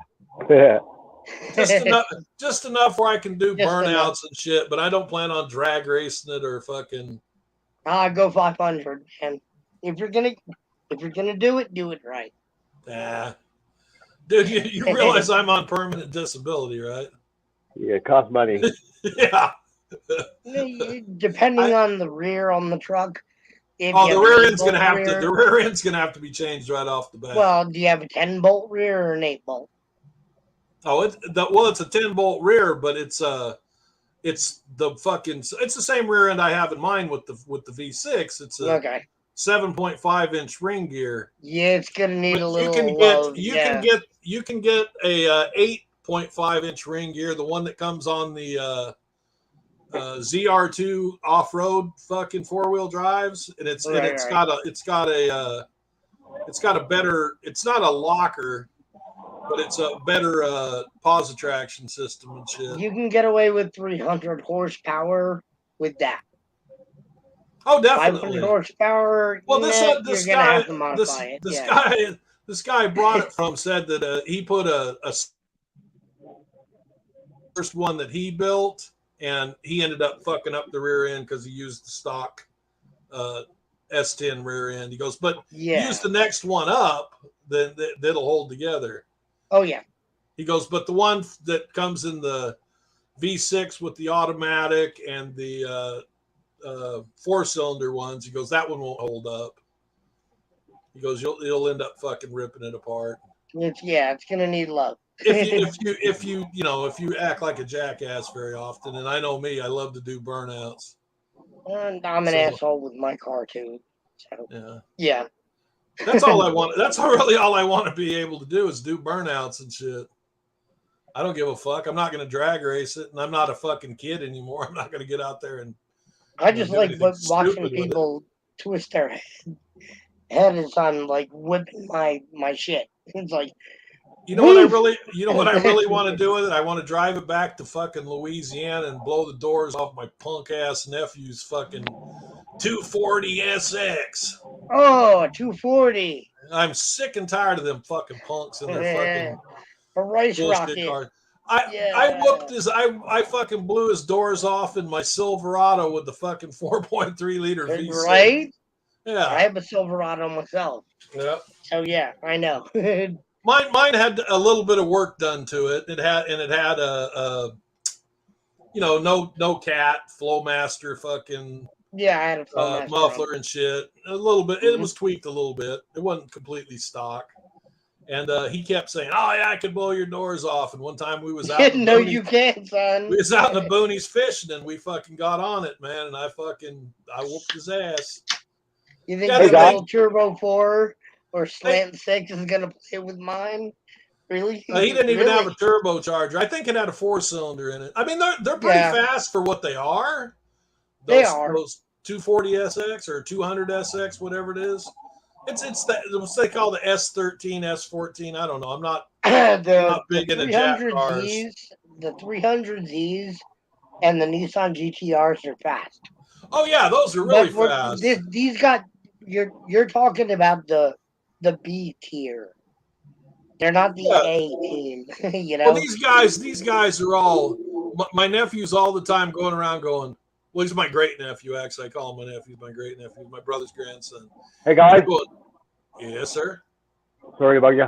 Just enough where I can do Just burnouts enough. and shit, but I don't plan on drag racing it or fucking. Go 500, man. If you're gonna do it right. Nah. Dude, you realize I'm on permanent disability, right? Yeah, it costs money. Yeah. Depending on the rear on the truck. The rear end's gonna have to be changed right off the bat. Well, do you have a 10-bolt rear or an 8-bolt? Oh, it's a 10-bolt rear, but it's the same rear end I have in mind with the V6. It's a 7.5-inch ring gear. Yeah, it's gonna need a little. You can get a 8.5-inch ring gear, the one that comes on the ZR2 off-road fucking 4-wheel drives, and it's got a better. It's not a locker, but it's a better pause traction system and shit. You can get away with 300 horsepower with that. Oh, definitely. 500 horsepower. Well, you're gonna have to modify it. This guy brought it from said that he put a first one that he built, and he ended up fucking up the rear end because he used the stock S10 rear end. He goes, but use the next one up, then that'll hold together. Oh yeah. He goes, but the one that comes in the V6 with the automatic and the 4-cylinder ones, he goes, that one won't hold up. He goes, you'll end up fucking ripping it apart. It's gonna need love. if you act like a jackass very often, and I know me, I love to do burnouts. And I'm an asshole with my car too. So yeah. That's all I want. That's really all I want to be able to do is do burnouts and shit. I don't give a fuck. I'm not going to drag race it, and I'm not a fucking kid anymore. I'm not going to get out there and. I just like watching people twist their head as I'm like whipping my shit. It's like, you know what I really want to do with it? I want to drive it back to fucking Louisiana and blow the doors off my punk ass nephew's fucking 240 SX. Oh, 240. I'm sick and tired of them fucking punks and their fucking a race bullshit rocket. cars. I fucking blew his doors off in my Silverado with the fucking 4.3 liter V6. Right? Yeah. I have a Silverado myself. Yeah. So yeah, I know. Mine had a little bit of work done to it. It had a no cat Flowmaster fucking I had a Flowmaster muffler and shit. A little bit. It was tweaked a little bit. It wasn't completely stock. And he kept saying, "Oh yeah, I could blow your doors off." And one time we was out. No, you can't, son. We was out in the boonies fishing, and we fucking got on it, man. And I whooped his ass. You think the little Turbo 4 or Slant 6 is gonna play with mine? Really? He didn't even have a turbocharger. I think it had a 4-cylinder in it. I mean, they're pretty fast for what they are. Those 240 SX or 200 SX, whatever it is. It's what they call the S13, S14. I don't know. I'm not big into jack cars. The 300Zs and the Nissan GTRs are fast. Oh yeah, those are really fast. These got you're talking about the B tier. They're not the Yeah. A team, you know. Well, these guys are all. My nephew's all the time going around going. Well, he's my great nephew. Actually, I call him my nephew. He's my great nephew. My brother's grandson. Hey guys, He's going, yes, sir. sorry about you.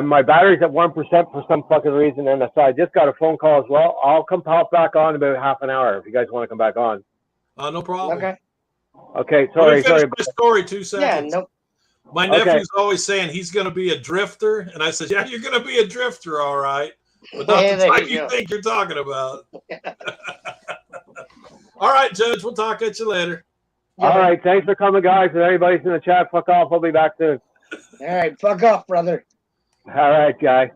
My battery's at 1% for some fucking reason, and so I just got a phone call as well. I'll come pop back on in about half an hour if you guys want to come back on. No problem. Okay. Okay, Let me sorry. finish my story 2 Yeah. seconds. Nope. My Okay. nephew's always saying he's going to be a drifter, and I said, "Yeah, you're going to be a drifter, all right, but not Hey, the there type you you go. think you're talking about." All right, Judge. We'll talk at you later. All right, thanks for coming, guys. If anybody's in the chat, fuck off. I'll be back soon. All right. Fuck off, brother. All right, guy.